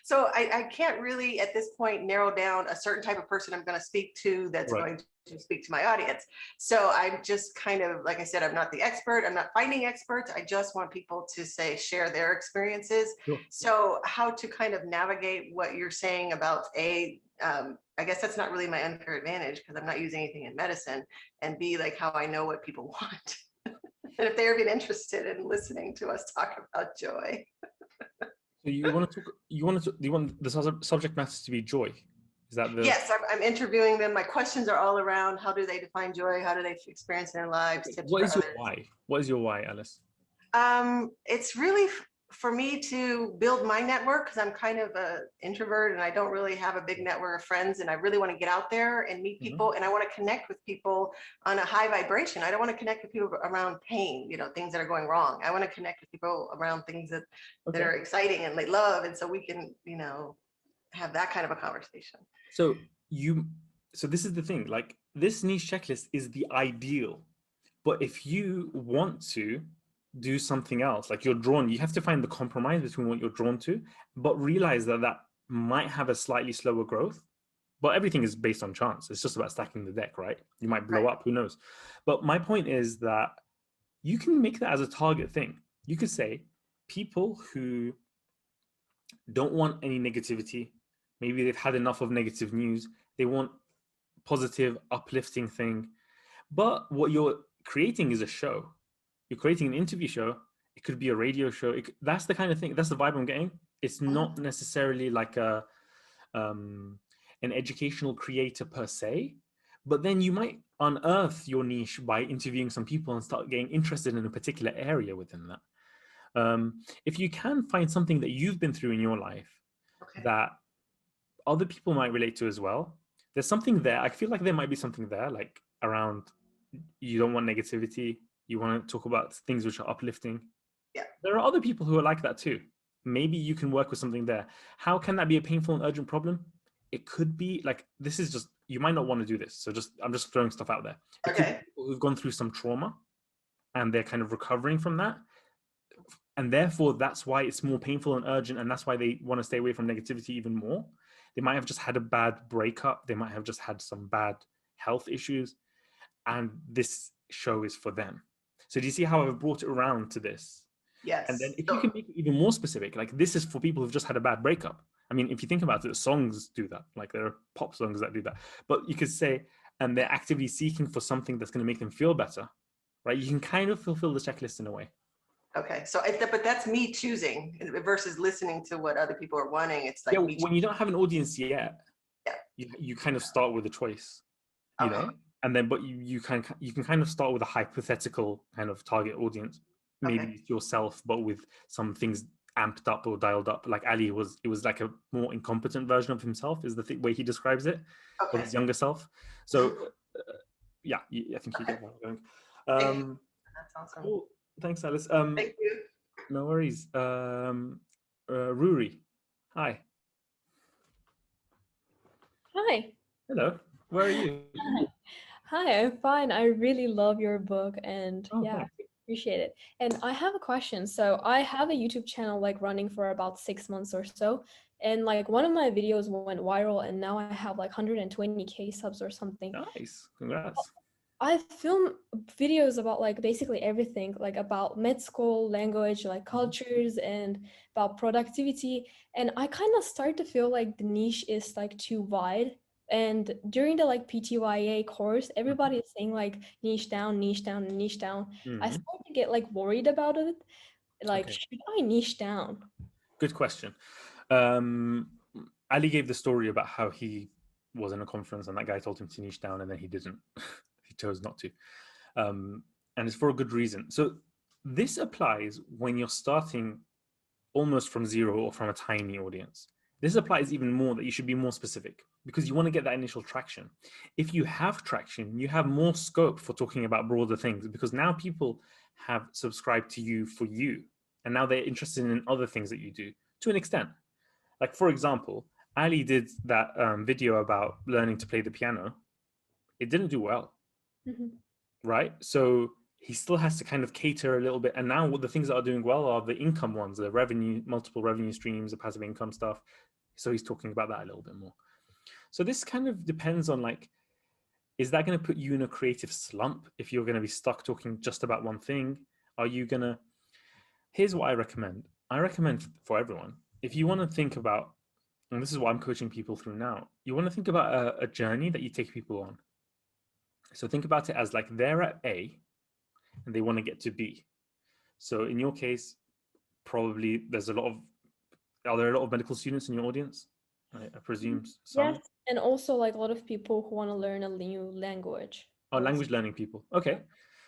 So I can't really at this point narrow down a certain type of person I'm going to speak to that's going to speak to my audience. So I'm just kind of, like I said, I'm not the expert. I'm not finding experts. I just want people to share their experiences. Sure. So how to kind of navigate what you're saying about I guess that's not really my unfair advantage because I'm not using anything in medicine, and B, like how I know what people want. And if they're even interested in listening to us talk about joy. So you want to talk? Do you want the subject matter to be joy? Is that the? Yes, I'm interviewing them. My questions are all around how do they define joy? How do they experience it in their lives? Tips What is for your why? What is your why, Alice? It's really for me to build my network because I'm kind of an introvert and I don't really have a big network of friends, and I really want to get out there and meet people, and I want to connect with people on a high vibration. I don't want to connect with people around pain, you know, things that are going wrong. I want to connect with people around things that are exciting and they love, and so we can, you know, have that kind of a conversation. So this is the thing, like this niche checklist is the ideal, but if you want to do something else, like you have to find the compromise between what you're drawn to, but realize that might have a slightly slower growth. But everything is based on chance. It's just about stacking the deck, right? You might blow up, who knows? But my point is that you can make that as a target thing. You could say people who don't want any negativity, maybe they've had enough of negative news, they want positive, uplifting thing. But what you're creating is a show. You're creating an interview show. It could be a radio show. That's the kind of thing. That's the vibe I'm getting. It's not necessarily like an educational creator per se, but then you might unearth your niche by interviewing some people and start getting interested in a particular area within that. If you can find something that you've been through in your life that other people might relate to as well, there's something there. I feel like there might be something there, like around you don't want negativity. You want to talk about things which are uplifting. Yeah. There are other people who are like that too. Maybe you can work with something there. How can that be a painful and urgent problem? It could be like, this is just, you might not want to do this. So I'm just throwing stuff out there. It could be people who've gone through some trauma and they're kind of recovering from that. And therefore, that's why it's more painful and urgent. And that's why they want to stay away from negativity even more. They might have just had a bad breakup. They might have just had some bad health issues. And this show is for them. So do you see how I've brought it around to this? Yes. And then if you can make it even more specific, like this is for people who've just had a bad breakup. I mean, if you think about it, songs do that. Like there are pop songs that do that. But you could say, and they're actively seeking for something that's going to make them feel better, right? You can kind of fulfill the checklist in a way. Okay, so but that's me choosing versus listening to what other people are wanting. It's like yeah, when you don't have an audience yet, yeah, you kind of start with a choice, you know, and then but you can kind of start with a hypothetical kind of target audience, maybe yourself, but with some things amped up or dialed up. Like Ali it was like a more incompetent version of himself, is the way he describes it, of his younger self. So yeah, I think you get where I'm going. That's awesome. Cool. Thanks, Alice. Thank you. No worries. Ruri, hi. Hi. Hello. Where are you? Hi, I'm fine. I really love your book and yeah, thanks. I appreciate it. And I have a question. So I have a YouTube channel like running for about 6 months or so. And like one of my videos went viral and now I have like 120K subs or something. Nice. Congrats. I film videos about like basically everything, like about med school, language, like cultures, and about productivity. And I kind of start to feel like the niche is like too wide. And during the like PTYA course, everybody is saying like niche down, niche down, niche down. I start to get like worried about it. Like, should I niche down? Good question. Ali gave the story about how he was in a conference and that guy told him to niche down and then he didn't. He chose not to. And it's for a good reason. So this applies when you're starting almost from zero or from a tiny audience. This applies even more that you should be more specific because you want to get that initial traction. If you have traction, you have more scope for talking about broader things because now people have subscribed to you for you. And now they're interested in other things that you do to an extent. Like, for example, Ali did that video about learning to play the piano. It didn't do well, right? So he still has to kind of cater a little bit. And now the things that are doing well are the income ones, the revenue, multiple revenue streams, the passive income stuff. So he's talking about that a little bit more. So this kind of depends on like, is that going to put you in a creative slump if you're going to be stuck talking just about one thing? Are you going to, here's what I recommend. I recommend for everyone, if you want to think about, and this is what I'm coaching people through now, you want to think about a journey that you take people on. So think about it as like they're at A and they want to get to B. So in your case, probably there's are there a lot of medical students in your audience? I presume some. Yes, and also like a lot of people who want to learn a new language. Oh, language learning people. Okay.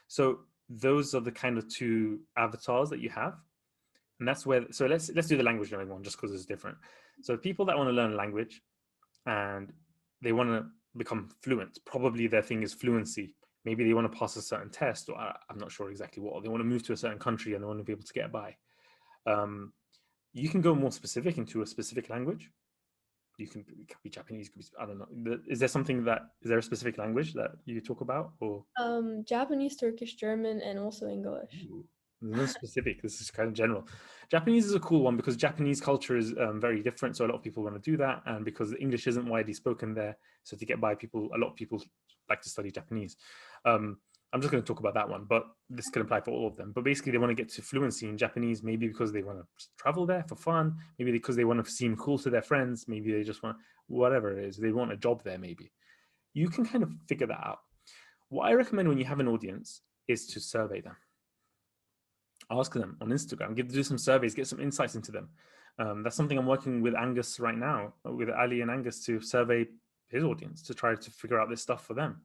So those are the kind of two avatars that you have. And that's where, so let's do the language learning one just because it's different. So people that want to learn a language and they want to become fluent, probably their thing is fluency. Maybe they want to pass a certain test, or I'm not sure exactly what, or they want to move to a certain country and they want to be able to get by. You can go more specific into a specific language. It could be Japanese, could be, I don't know. Is there a specific language that you talk about, or? Japanese, Turkish, German, and also English. Ooh. No specific, this is kind of general. Japanese is a cool one because Japanese culture is very different, so a lot of people want to do that, and because English isn't widely spoken there, so to get by, a lot of people like to study Japanese. I'm just going to talk about that one, but this can apply for all of them. But basically they want to get to fluency in Japanese, maybe because they want to travel there for fun, maybe because they want to seem cool to their friends, maybe they just want, whatever it is, they want a job there maybe. You can kind of figure that out. What I recommend when you have an audience is to survey them. Ask them on Instagram, do some surveys, get some insights into them. That's something I'm working with Angus right now, with Ali and Angus, to survey his audience, to try to figure out this stuff for them.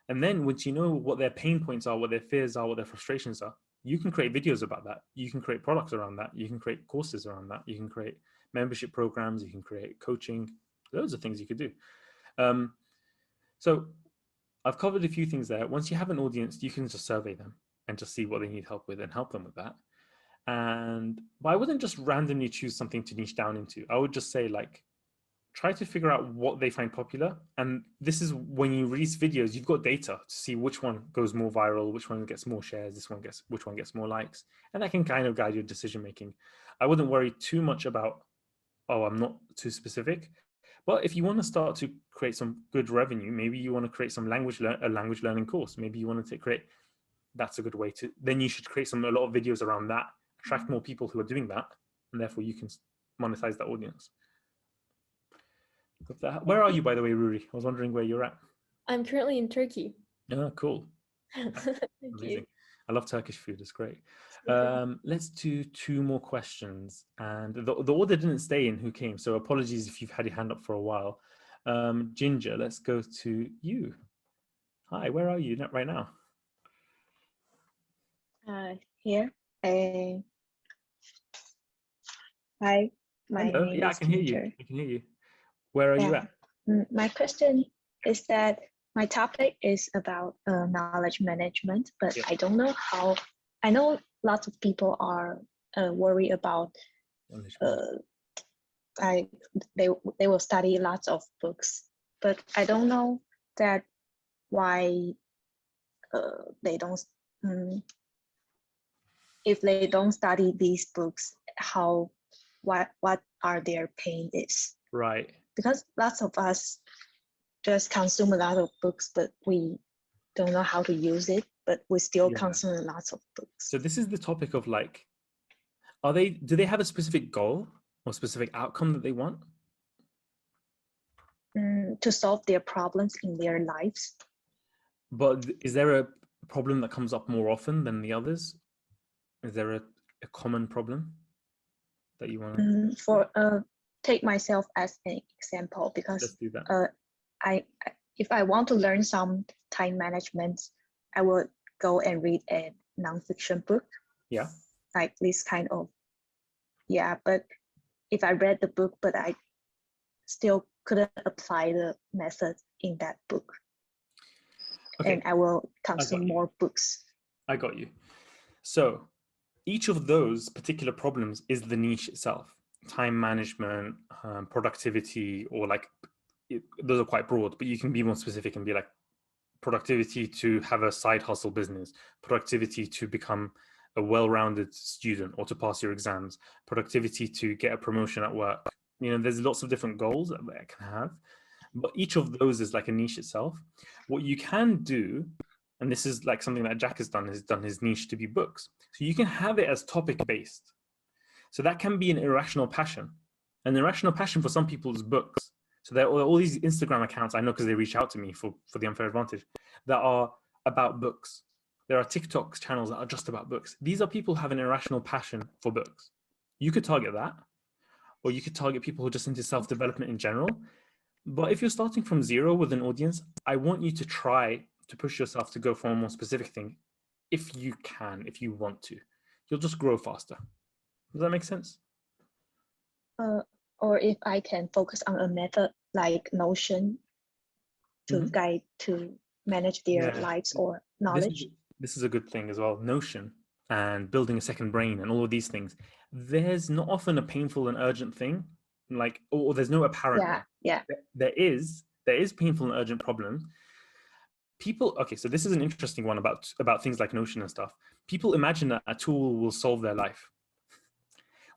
And then once you know what their pain points are, what their fears are, what their frustrations are, you can create videos about that. You can create products around that. You can create courses around that. You can create membership programs. You can create coaching. Loads of things you could do. So I've covered a few things there. Once you have an audience, you can just survey them and just see what they need help with and help them with that. But I wouldn't just randomly choose something to niche down into. I would just say, like, try to figure out what they find popular. And this is when you release videos, you've got data to see which one goes more viral, which one gets more shares, which one gets more likes. And that can kind of guide your decision making. I wouldn't worry too much about, oh, I'm not too specific. But if you want to start to create some good revenue, maybe you want to create some language learning course. Maybe you want to create, that's a good way to, then you should create a lot of videos around that, attract more people who are doing that, and therefore you can monetize that audience. Where are you, by the way, Ruri? I was wondering where you're at. I'm currently in Turkey. Oh, cool. Thank Amazing. you. I love Turkish food. It's great. Let's do 2 more questions. And the order didn't stay in who came, so apologies if you've had your hand up for a while. Ginger, let's go to you. Hi, where are you right now? Here. Hi, my Hello. name Yeah, I is can hear you. Ginger. I can hear you. Where are you at? My question is that my topic is about knowledge management, but Yeah. I don't know how. I know lots of people are worried about they will study lots of books, but I don't know that why they don't. If they don't study these books, what are their pain is? Right. Because lots of us just consume a lot of books, but we don't know how to use it, but we still consume lots of books. So this is the topic of like, do they have a specific goal or specific outcome that they want? To solve their problems in their lives. But is there a problem that comes up more often than the others? Is there a common problem that you want to? Take myself as an example, because Let's do that. if I want to learn some time management, I would go and read a nonfiction book. Yeah. Like this kind of, but if I read the book, but I still couldn't apply the method in that book. Okay. And I will consume more books. I got you. So each of those particular problems is the niche itself. Time management, productivity, or like, those are quite broad, but you can be more specific and be like productivity to have a side hustle business, productivity to become a well-rounded student or to pass your exams, productivity to get a promotion at work. You know, there's lots of different goals that I can have, but each of those is like a niche itself. What you can do, and this is like something that Jack has done his niche to be books. So you can have it as topic-based. So that can be an irrational passion. An irrational passion for some people is books. So there are all these Instagram accounts, I know because they reach out to me for the Unfair Advantage, that are about books. There are TikTok channels that are just about books. These are people who have an irrational passion for books. You could target that, or you could target people who are just into self-development in general. But if you're starting from zero with an audience, I want you to try to push yourself to go for a more specific thing. If you can, if you want to, you'll just grow faster. Does that make sense? Or if I can focus on a method like Notion to guide to manage their lives or knowledge. This is a good thing as well. Notion and building a second brain and all of these things. There's not often a painful and urgent thing, like, or there's no apparent. There is painful and urgent problems. People, okay, so this is an interesting one about things like Notion and stuff. People imagine that a tool will solve their life.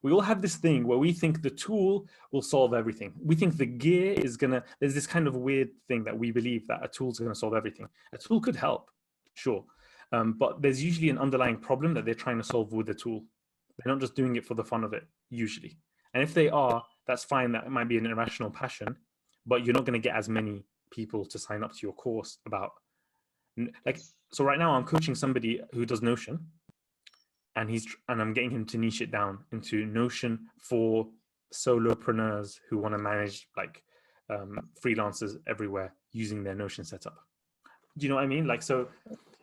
We all have this thing where we think the tool will solve everything. We think the gear is there's this kind of weird thing that we believe that a tool's gonna solve everything. A tool could help, sure. But there's usually an underlying problem that they're trying to solve with the tool. They're not just doing it for the fun of it, usually. And if they are, that's fine. That might be an irrational passion, but you're not gonna get as many people to sign up to your course about, like, so right now I'm coaching somebody who does Notion, and I'm getting him to niche it down into Notion for solopreneurs who want to manage like freelancers everywhere using their Notion setup. Do you know what I mean? Like, so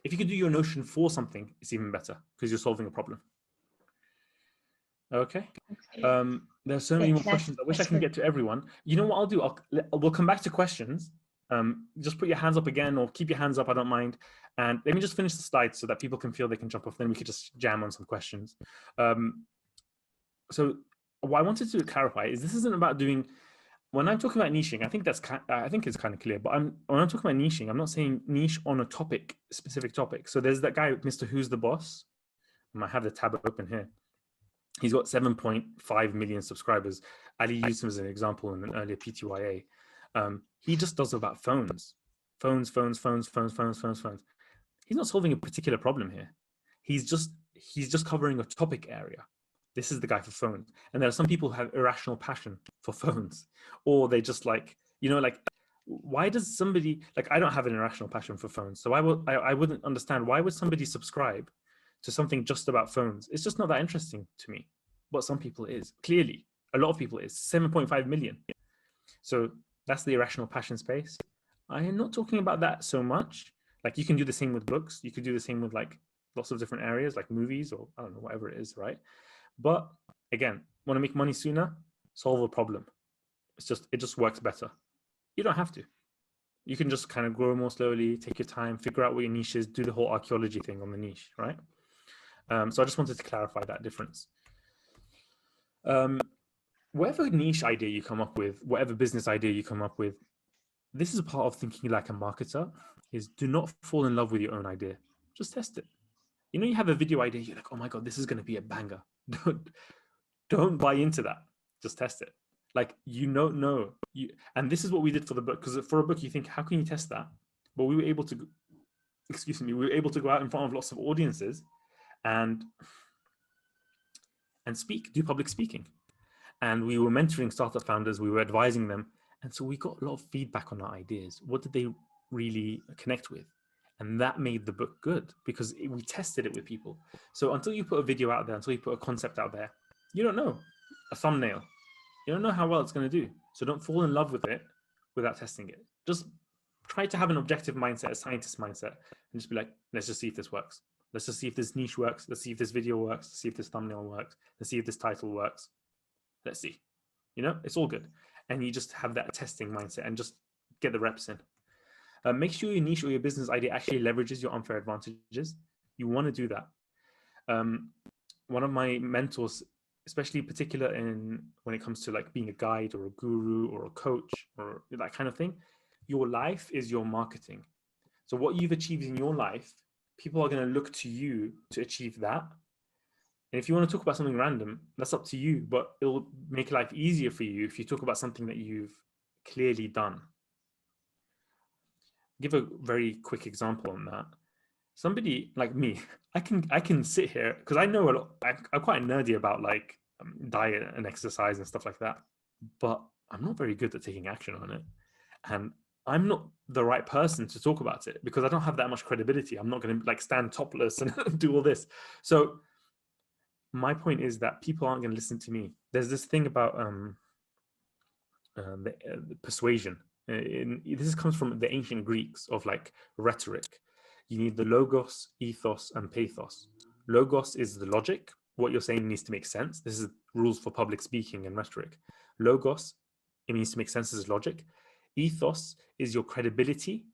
if you could do your Notion for something, it's even better because you're solving a problem. Okay. There's so many more questions. I wish I can get to everyone. You know what I'll do? We'll come back to questions. Just put your hands up again or keep your hands up, I don't mind. And let me just finish the slides so that people can feel they can jump off. Then we could just jam on some questions. So what I wanted to clarify is this isn't about doing when I'm talking about niching, I think it's kind of clear. But when I'm talking about niching, I'm not saying niche on a topic, specific topic. So there's that guy, Mr. Who's the Boss. I have the tab open here. He's got 7.5 million subscribers. Ali used him as an example in an earlier PTYA. He just does about phones. Phones. He's not solving a particular problem here. He's just covering a topic area. This is the guy for phones. And there are some people who have irrational passion for phones, or they just like, why does somebody, like, I don't have an irrational passion for phones. So I wouldn't understand, why would somebody subscribe to something just about phones? It's just not that interesting to me. But some people is. Clearly, a lot of people is. 7.5 million. So that's the irrational passion space. I am not talking about that so much. Like, you can do the same with books. You could do the same with like lots of different areas, like movies, or I don't know, whatever it is, right? But again, want to make money sooner? Solve a problem. It just works better. You don't have to. You can just kind of grow more slowly, take your time, figure out what your niche is, do the whole archaeology thing on the niche, right? So I just wanted to clarify that difference. Whatever niche idea you come up with, whatever business idea you come up with, this is a part of thinking like a marketer, is do not fall in love with your own idea. Just test it. You have a video idea, you're like, oh my God, this is going to be a banger. Don't buy into that. Just test it. Like, and this is what we did for the book, because for a book, you think, how can you test that? But we were able to, we were able to go out in front of lots of audiences and speak, do public speaking. And we were mentoring startup founders, we were advising them. And so we got a lot of feedback on our ideas. What did they really connect with? And that made the book good, because we tested it with people. So until you put a video out there, until you put a concept out there, you don't know. A thumbnail, you don't know how well it's going to do. So don't fall in love with it without testing it. Just try to have an objective mindset, a scientist mindset, and just be like, let's just see if this works. Let's just see if this niche works. Let's see if this video works. Let's see if this thumbnail works. Let's see if this title works. Let's see. It's all good. And you just have that testing mindset and just get the reps in. Make sure your niche or your business idea actually leverages your unfair advantages. You want to do that. One of my mentors, especially particular when it comes to like being a guide or a guru or a coach or that kind of thing, your life is your marketing. So what you've achieved in your life, people are going to look to you to achieve that. And if you want to talk about something random, that's up to you, but it'll make life easier for you if you talk about something that you've clearly done. Give a very quick example on that. Somebody like me, I can sit here because I know a lot. I'm quite nerdy about like diet and exercise and stuff like that, but I'm not very good at taking action on it. And I'm not the right person to talk about it because I don't have that much credibility. I'm not going to like stand topless and do all this. So my point is that people aren't going to listen to me. There's this thing about the persuasion. This comes from the ancient Greeks of like rhetoric. You need the logos, ethos, and pathos. Logos is the logic. What you're saying needs to make sense. This is rules for public speaking and rhetoric. Logos, it needs to make sense as logic. Ethos is your credibility.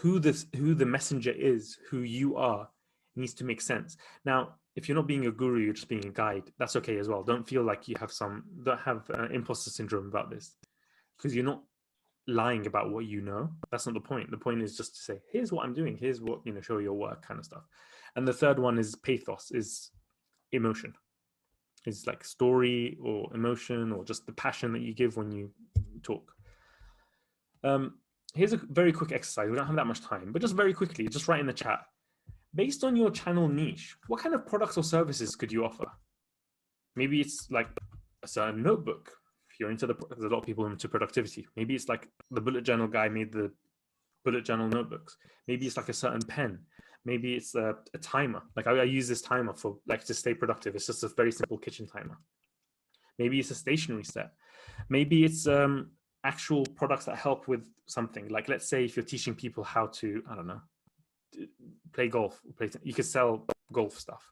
Who the messenger is, who you are, needs to make sense. Now, if you're not being a guru, you're just being a guide. That's okay as well. Don't feel like you have don't have imposter syndrome about this, because you're not lying about what you know. That's not the point. The point is just to say, here's what I'm doing. Here's what, show your work kind of stuff. And the third one is pathos, is emotion. It's like story or emotion or just the passion that you give when you talk. Here's a very quick exercise. We don't have that much time, but just very quickly, just write in the chat. Based on your channel niche, what kind of products or services could you offer? Maybe it's like a certain notebook. If you're into there's a lot of people into productivity. Maybe it's like the bullet journal guy made the bullet journal notebooks. Maybe it's like a certain pen. Maybe it's a timer. Like I use this timer for like to stay productive. It's just a very simple kitchen timer. Maybe it's a stationary set. Maybe it's actual products that help with something. Like let's say if you're teaching people how to, I don't know, play golf, you could sell golf stuff.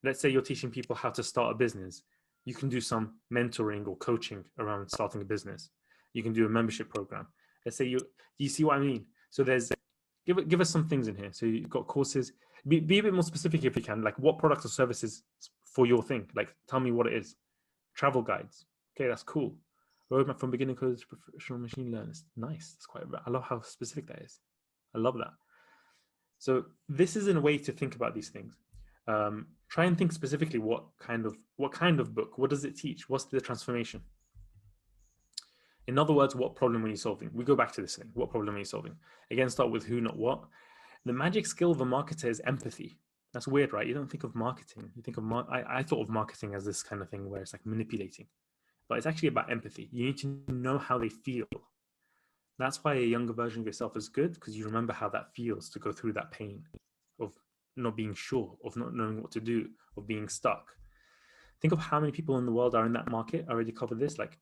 Let's say you're teaching people how to start a business. You can do some mentoring or coaching around starting a business. You can do a membership program. Let's say you see what I mean? So there's, give us some things in here. So you've got courses, be a bit more specific if you can, like what products or services for your thing, like tell me what it is. Travel guides. Okay, that's cool. Roadmap from beginner coders to professional machine learners. Nice. That's quite. I love how specific that is. I love that. So this is a way to think about these things. Try and think specifically what kind of book. What does it teach? What's the transformation? In other words, what problem are you solving? We go back to this thing. What problem are you solving? Again, start with who, not what. The magic skill of a marketer is empathy. That's weird, right? You don't think of marketing. You think of I thought of marketing as this kind of thing where it's like manipulating, but it's actually about empathy. You need to know how they feel. That's why a younger version of yourself is good, because you remember how that feels to go through that pain of not being sure, of not knowing what to do, of being stuck. Think of how many people in the world are in that market. I already covered this, like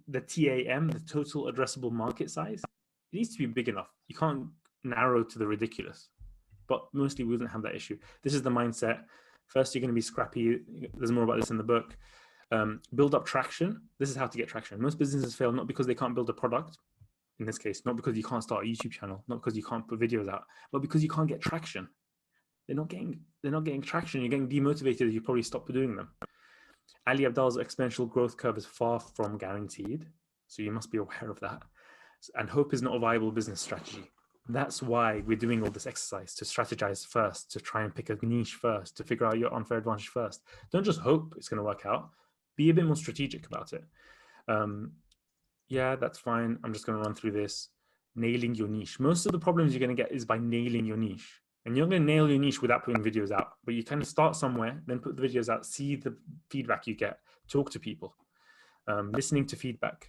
the TAM, the total addressable market size. It needs to be big enough. You can't narrow to the ridiculous, but mostly we wouldn't have that issue. This is the mindset. First, you're going to be scrappy. There's more about this in the book. Build up traction. This is how to get traction. Most businesses fail not because they can't build a product, in this case, not because you can't start a YouTube channel, not because you can't put videos out, but because you can't get traction. They're not getting traction. You're getting demotivated. You probably stop doing them. Ali Abdal's exponential growth curve is far from guaranteed, so you must be aware of that. And hope is not a viable business strategy. That's why we're doing all this exercise, to strategize first, to try and pick a niche first, to figure out your unfair advantage first. Don't just hope it's going to work out. Be a bit more strategic about it. Yeah, that's fine. I'm just going to run through this. Nailing your niche. Most of the problems you're going to get is by nailing your niche. And you're going to nail your niche without putting videos out. But you kind of start somewhere, then put the videos out, see the feedback you get, talk to people, listening to feedback.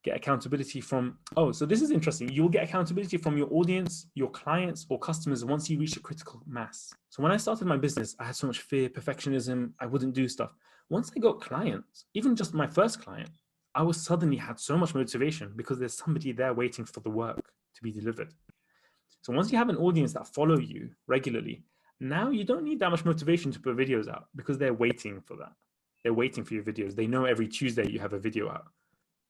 Get accountability from, so this is interesting. You'll get accountability from your audience, your clients, or customers once you reach a critical mass. So when I started my business, I had so much fear, perfectionism. I wouldn't do stuff. Once I got clients, even just my first client, I was suddenly had so much motivation because there's somebody there waiting for the work to be delivered. So once you have an audience that follow you regularly, now you don't need that much motivation to put videos out because they're waiting for that. They're waiting for your videos. They know every Tuesday you have a video out.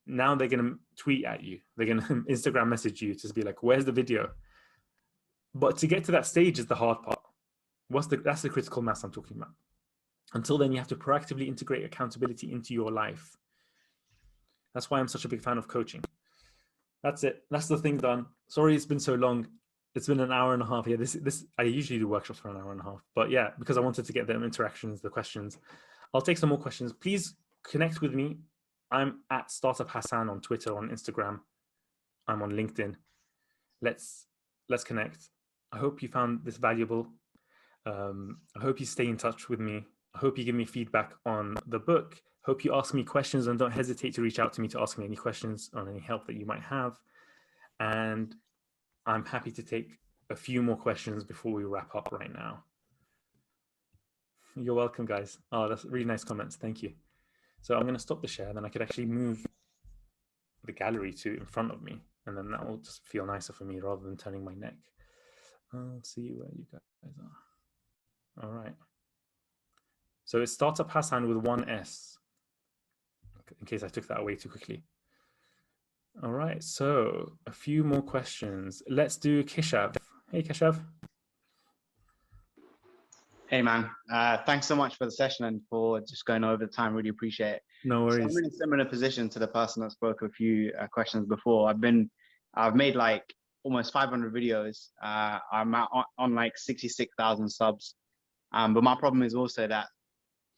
Now they're going to tweet at you. They're going to Instagram message you to be like, where's the video? But to get to that stage is the hard part. That's the critical mass I'm talking about. Until then, you have to proactively integrate accountability into your life. That's why I'm such a big fan of coaching. That's it. That's the thing done. Sorry, it's been so long. It's been an hour and a half. Yeah, I usually do workshops for an hour and a half. But yeah, because I wanted to get them interactions, the questions. I'll take some more questions. Please connect with me. I'm at Startup Hasan on Twitter, on Instagram. I'm on LinkedIn. Let's connect. I hope you found this valuable. I hope you stay in touch with me. I hope you give me feedback on the book. Hope you ask me questions, and don't hesitate to reach out to me to ask me any questions on any help that you might have. And I'm happy to take a few more questions before we wrap up right now. You're welcome, guys. Oh, that's really nice comments. Thank you. So I'm going to stop the share, then I could actually move the gallery to in front of me, and then that will just feel nicer for me rather than turning my neck. I'll see where you guys are. All right. So it's Startup Hasan with one S, in case I took that away too quickly. All right, so a few more questions. Let's do Keshav. Hey, Keshav. Hey, man. Thanks so much for the session and for just going over the time. Really appreciate it. No worries. So I'm in a similar position to the person that spoke a few questions before. I've made like almost 500 videos. I'm on like 66,000 subs. But my problem is also that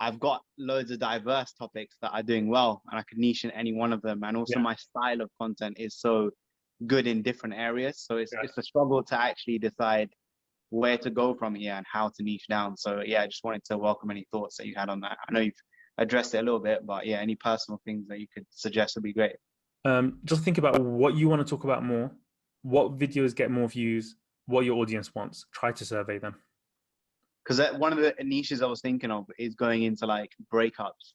I've got loads of diverse topics that are doing well, and I could niche in any one of them. And also my style of content is so good in different areas. So it's a struggle to actually decide where to go from here and how to niche down. So yeah, I just wanted to welcome any thoughts that you had on that. I know you've addressed it a little bit, but yeah, any personal things that you could suggest would be great. Just think about what you want to talk about more, what videos get more views, what your audience wants. Try to survey them. Because one of the niches I was thinking of is going into like breakups.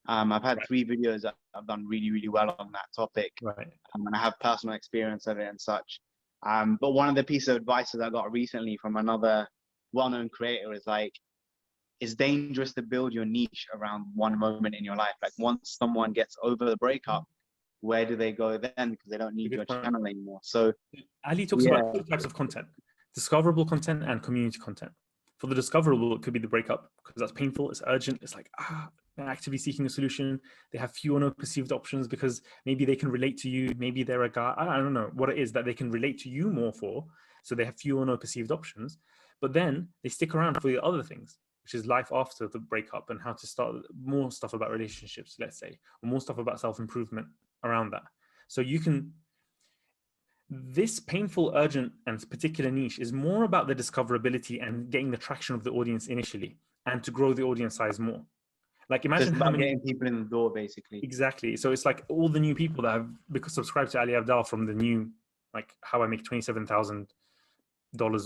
I've had 3 videos that I've done really, really well on that topic. Right. And I have personal experience of it and such. But one of the pieces of advice that I got recently from another well-known creator is like, it's dangerous to build your niche around one moment in your life. Like once someone gets over the breakup, where do they go then? Because they don't need your channel anymore. So Ali talks about 2 types of content: discoverable content and community content. For the discoverable, it could be the breakup because that's painful, it's urgent, it's like, actively seeking a solution. They have few or no perceived options because maybe they can relate to you. Maybe they're a guy, I don't know what it is that they can relate to you more for. So they have few or no perceived options, but then they stick around for the other things, which is life after the breakup and how to start more stuff about relationships, let's say, or more stuff about self-improvement around that. So you can, this painful, urgent, and particular niche is more about the discoverability and getting the traction of the audience initially and to grow the audience size more. Like imagine how many getting people in the door, basically. Exactly. So it's like all the new people that have subscribed to Ali Abdal from the new, like how I make $27,000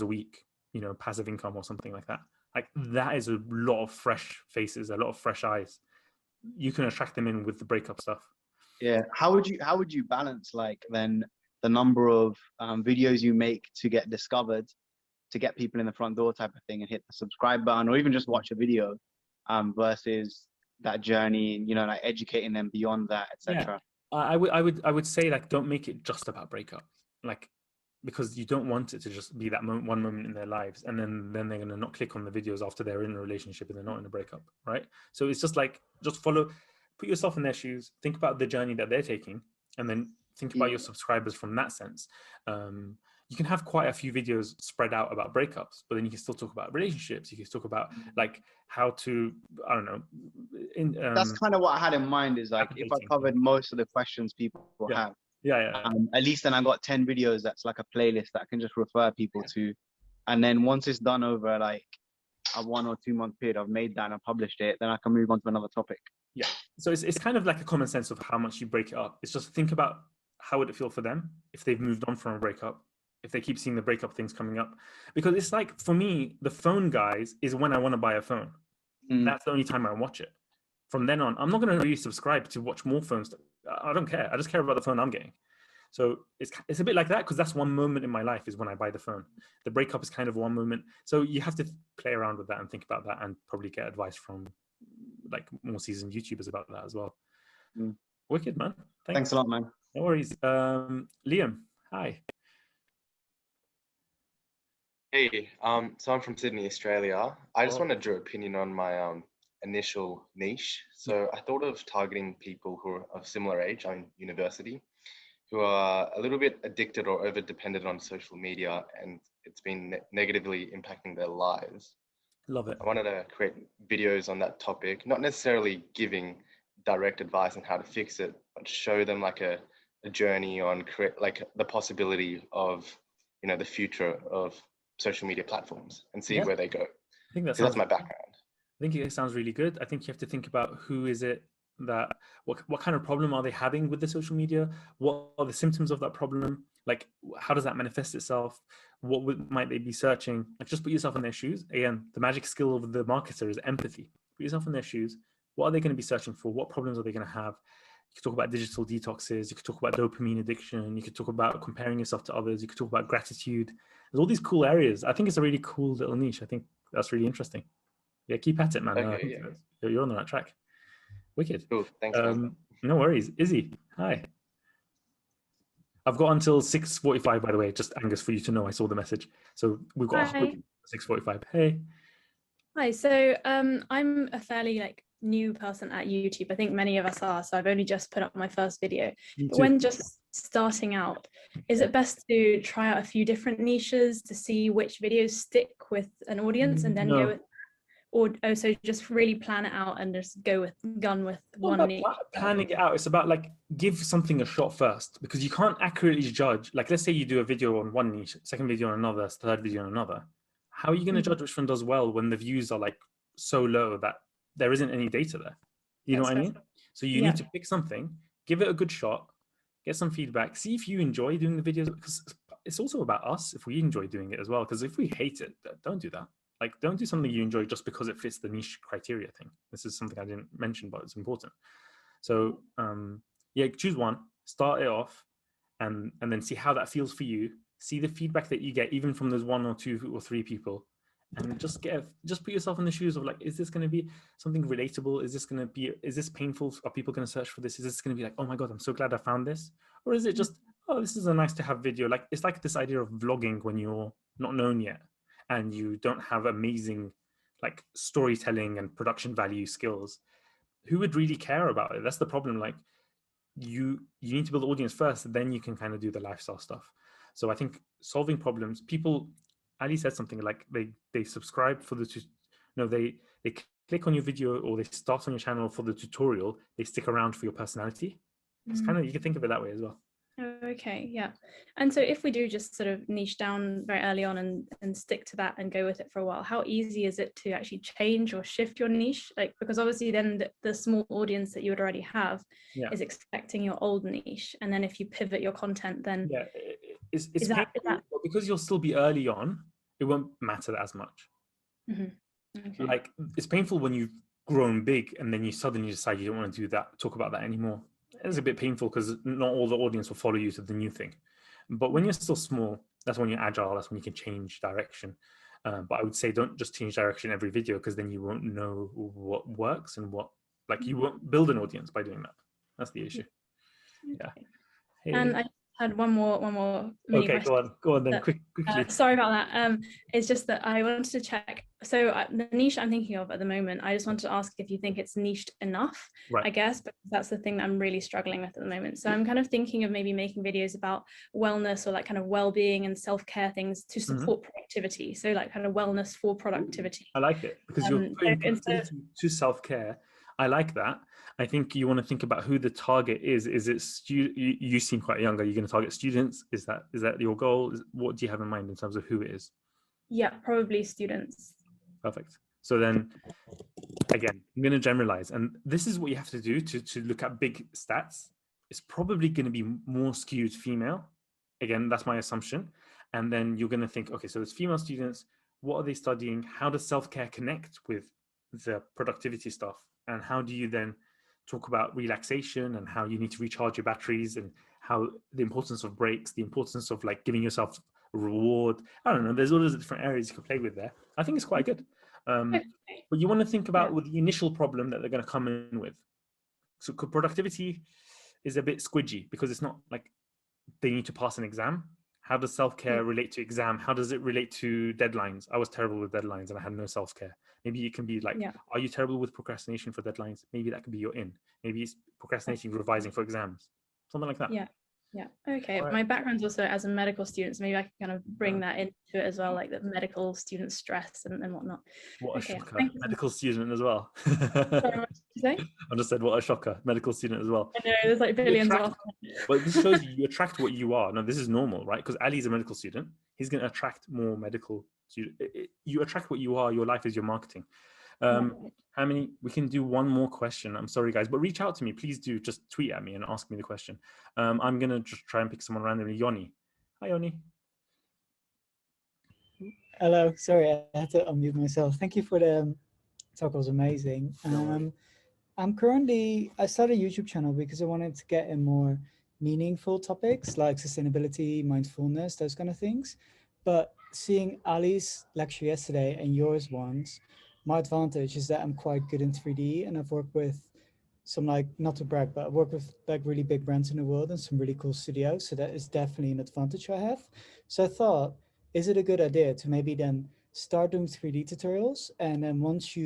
a week, you know, passive income or something like that. Like that is a lot of fresh faces, a lot of fresh eyes. You can attract them in with the breakup stuff. Yeah. How would you balance like then the number of videos you make to get discovered, to get people in the front door type of thing and hit the subscribe button or even just watch a video versus that journey, you know, like educating them beyond that, etc. Yeah. I would say like don't make it just about breakup, like because you don't want it to just be that one moment in their lives and then they're going to not click on the videos after they're in a relationship and they're not in a breakup, right? So it's just like just follow, put yourself in their shoes, think about the journey that they're taking, and then think about your subscribers from that sense. You can have quite a few videos spread out about breakups, but then you can still talk about relationships. You can talk about like how to, I don't know. That's kind of what I had in mind, is like if I covered most of the questions people have, at least then I got 10 videos that's like a playlist that I can just refer people to. And then once it's done over like a 1 or 2 month period, I've made that and I published it, then I can move on to another topic. Yeah. So it's kind of like a common sense of how much you break it up. It's just think about how would it feel for them if they've moved on from a breakup, if they keep seeing the breakup things coming up. Because it's like, for me, the phone guys is when I want to buy a phone. That's the only time I watch it. From then on, I'm not going to really subscribe to watch more phones. I don't care. I just care about the phone I'm getting. So it's a bit like that, because that's one moment in my life is when I buy the phone. The breakup is kind of one moment. So you have to play around with that and think about that and probably get advice from like more seasoned YouTubers about that as well. Wicked, man. Thanks a lot, man. No worries. Liam, hi. Hey, so I'm from Sydney, Australia. I just wanted your opinion on my initial niche. So I thought of targeting people who are of similar age, I'm in university, who are a little bit addicted or over dependent on social media, and it's been negatively impacting their lives. Love it. I wanted to create videos on that topic, not necessarily giving direct advice on how to fix it, but show them like a journey on like the possibility of, you know, the future of social media platforms and see where they go. I think that's my background. I think it sounds really good. I think you have to think about who is it that, what kind of problem are they having with the social media? What are the symptoms of that problem? Like, how does that manifest itself? What might they be searching? Like, just put yourself in their shoes. Again, the magic skill of the marketer is empathy. Put yourself in their shoes. What are they going to be searching for? What problems are they going to have? You could talk about digital detoxes. You could talk about dopamine addiction. You could talk about comparing yourself to others. You could talk about gratitude. There's all these cool areas. I think it's a really cool little niche. I think that's really interesting. Yeah, keep at it, man. Okay, You're on the right track. Wicked. Cool. Thanks, man. No worries. Izzy, hi. I've got until 6:45, by the way, just Angus, for you to know. I saw the message. So we've got 6:45. Hey. Hi. So I'm a fairly like new person at YouTube. I think many of us are. So I've only just put up my first video. But when just starting out, is it best to try out a few different niches to see which videos stick with an audience and then go with, or also just really plan it out and just go with one niche? Planning it out. It's about like give something a shot first, because you can't accurately judge. Like, let's say you do a video on one niche, second video on another, third video on another. How are you going to judge which one does well when the views are like so low that there isn't any data there? You know what I mean? So you need to pick something, give it a good shot, get some feedback, see if you enjoy doing the videos, because it's also about us if we enjoy doing it as well. Because if we hate it, don't do that. Like, don't do something you enjoy just because it fits the niche criteria thing. This is something I didn't mention, but it's important. So yeah, choose one, start it off, and then see how that feels for you. See the feedback that you get, even from those 1 or 2 or 3 people, and just put yourself in the shoes of like, is this going to be something relatable? Is this painful? Are people going to search for this? Is this going to be like, oh my God, I'm so glad I found this? Or is it just, oh, this is a nice to have video? Like, it's like this idea of vlogging when you're not known yet and you don't have amazing like storytelling and production value skills. who would really care about it? That's the problem. Like you need to build the audience first, then you can kind of do the lifestyle stuff. So I think solving problems, people, Ali said something like they subscribe for the, they click on your video or they start on your channel for the tutorial, they stick around for your personality. It's kind of, you can think of it that way as well. Okay, yeah. And so if we do just sort of niche down very early on and stick to that and go with it for a while, how easy is it to actually change or shift your niche? Like, because obviously then the small audience that you would already have is expecting your old niche. And then if you pivot your content, then it's painful, but because you'll still be early on, it won't matter as much. Okay. Like it's painful when you've grown big and then you suddenly decide you don't want to do that, talk about that anymore. It's a bit painful because not all the audience will follow you to the new thing. But when you're still small, that's when you're agile, that's when you can change direction. But I would say don't just change direction every video, because then you won't know what works and what, like you won't build an audience by doing that. That's the issue. Yeah. Hey. And I had one more mini question. Go on then, quickly. Sorry about that. It's just that I wanted to check. So the niche I'm thinking of at the moment, I just wanted to ask if you think it's niched enough, I guess, because that's the thing that I'm really struggling with at the moment. So I'm kind of thinking of maybe making videos about wellness or like kind of well-being and self-care things to support productivity. So like kind of wellness for productivity. I like it, because you're putting productivity to self-care. I like that. I think you want to think about who the target is. Is it you seem quite young. Are you going to target students? Is that your goal? What do you have in mind in terms of who it is? Yeah, probably students. Perfect. So then, again, I'm going to generalize, and this is what you have to do to look at big stats. It's probably going to be more skewed female. Again, that's my assumption. And then you're going to think, okay, so there's female students. What are they studying? How does self-care connect with the productivity stuff? And how do you then talk about relaxation and how you need to recharge your batteries, and how the importance of breaks, the importance of like giving yourself a reward. I don't know, there's all those different areas you can play with there. I think it's quite good. But you want to think about with the initial problem that they're going to come in with. So productivity is a bit squidgy, because it's not like they need to pass an exam. How does self-care relate to exam? How does it relate to deadlines? I was terrible with deadlines and I had no self-care. Maybe it can be like, are you terrible with procrastination for deadlines? Maybe that could be your in. Maybe it's procrastinating, revising for exams, something like that. Yeah. Okay. My background's also as a medical student, so maybe I can kind of bring that into it as well, like the medical student stress and whatnot. What a shocker. Medical student as well. Sorry, what did you say? I just said, what a shocker. Medical student as well. I know, there's like billions of us. Well, this shows you attract what you are. No, this is normal, right? Because Ali's a medical student. He's going to attract more medical students. You attract what you are. Your life is your marketing. How many? We can do one more question. I'm sorry, guys, but reach out to me. Please do. Just tweet at me and ask me the question. I'm going to just try and pick someone randomly. Yoni. Hi, Yoni. Hello. Sorry, I had to unmute myself. Thank you for the talk. It was amazing. I started a YouTube channel because I wanted to get in more meaningful topics like sustainability, mindfulness, those kind of things. But seeing Ali's lecture yesterday and yours once, my advantage is that I'm quite good in 3D, and I've worked with some, like, not to brag, but I've worked with like really big brands in the world and some really cool studios. So that is definitely an advantage I have. So I thought, is it a good idea to maybe then start doing 3D tutorials? And then once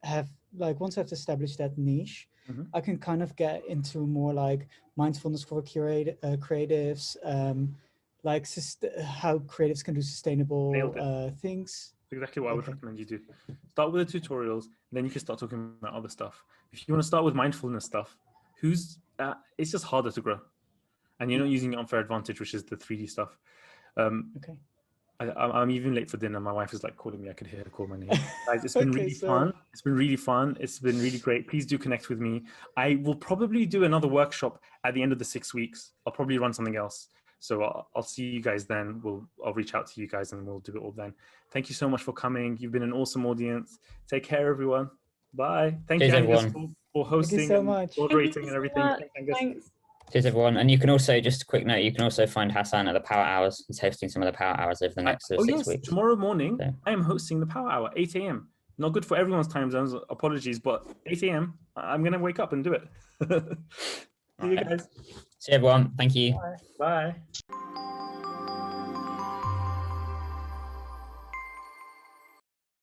I've established that niche, I can kind of get into more like mindfulness for creatives, like how creatives can do sustainable things. Exactly what I would recommend you do. Start with the tutorials, and then you can start talking about other stuff. If you want to start with mindfulness stuff, it's just harder to grow, and you're not using it Unfair Advantage, which is the 3D stuff. Okay. I'm even late for dinner. My wife is like calling me. I could hear her call my name. Guys, it's been really fun. It's been really fun. It's been really great. Please do connect with me. I will probably do another workshop at the end of the 6 weeks. I'll probably run something else. So I'll see you guys then. I'll reach out to you guys and we'll do it all then. Thank you so much for coming. You've been an awesome audience. Take care, everyone. Bye. Thank you, Angus, for hosting. Thank you so much. Moderating and everything. Thanks. Cheers, everyone. And you can also, just a quick note, you can also find Hasan at the Power Hours. He's hosting some of the Power Hours over the next 6 weeks. Tomorrow morning, I am hosting the Power Hour, 8 a.m. Not good for everyone's time zones, apologies, but 8 a.m. I'm going to wake up and do it. See you guys. See you, everyone. Thank you. Bye. Bye.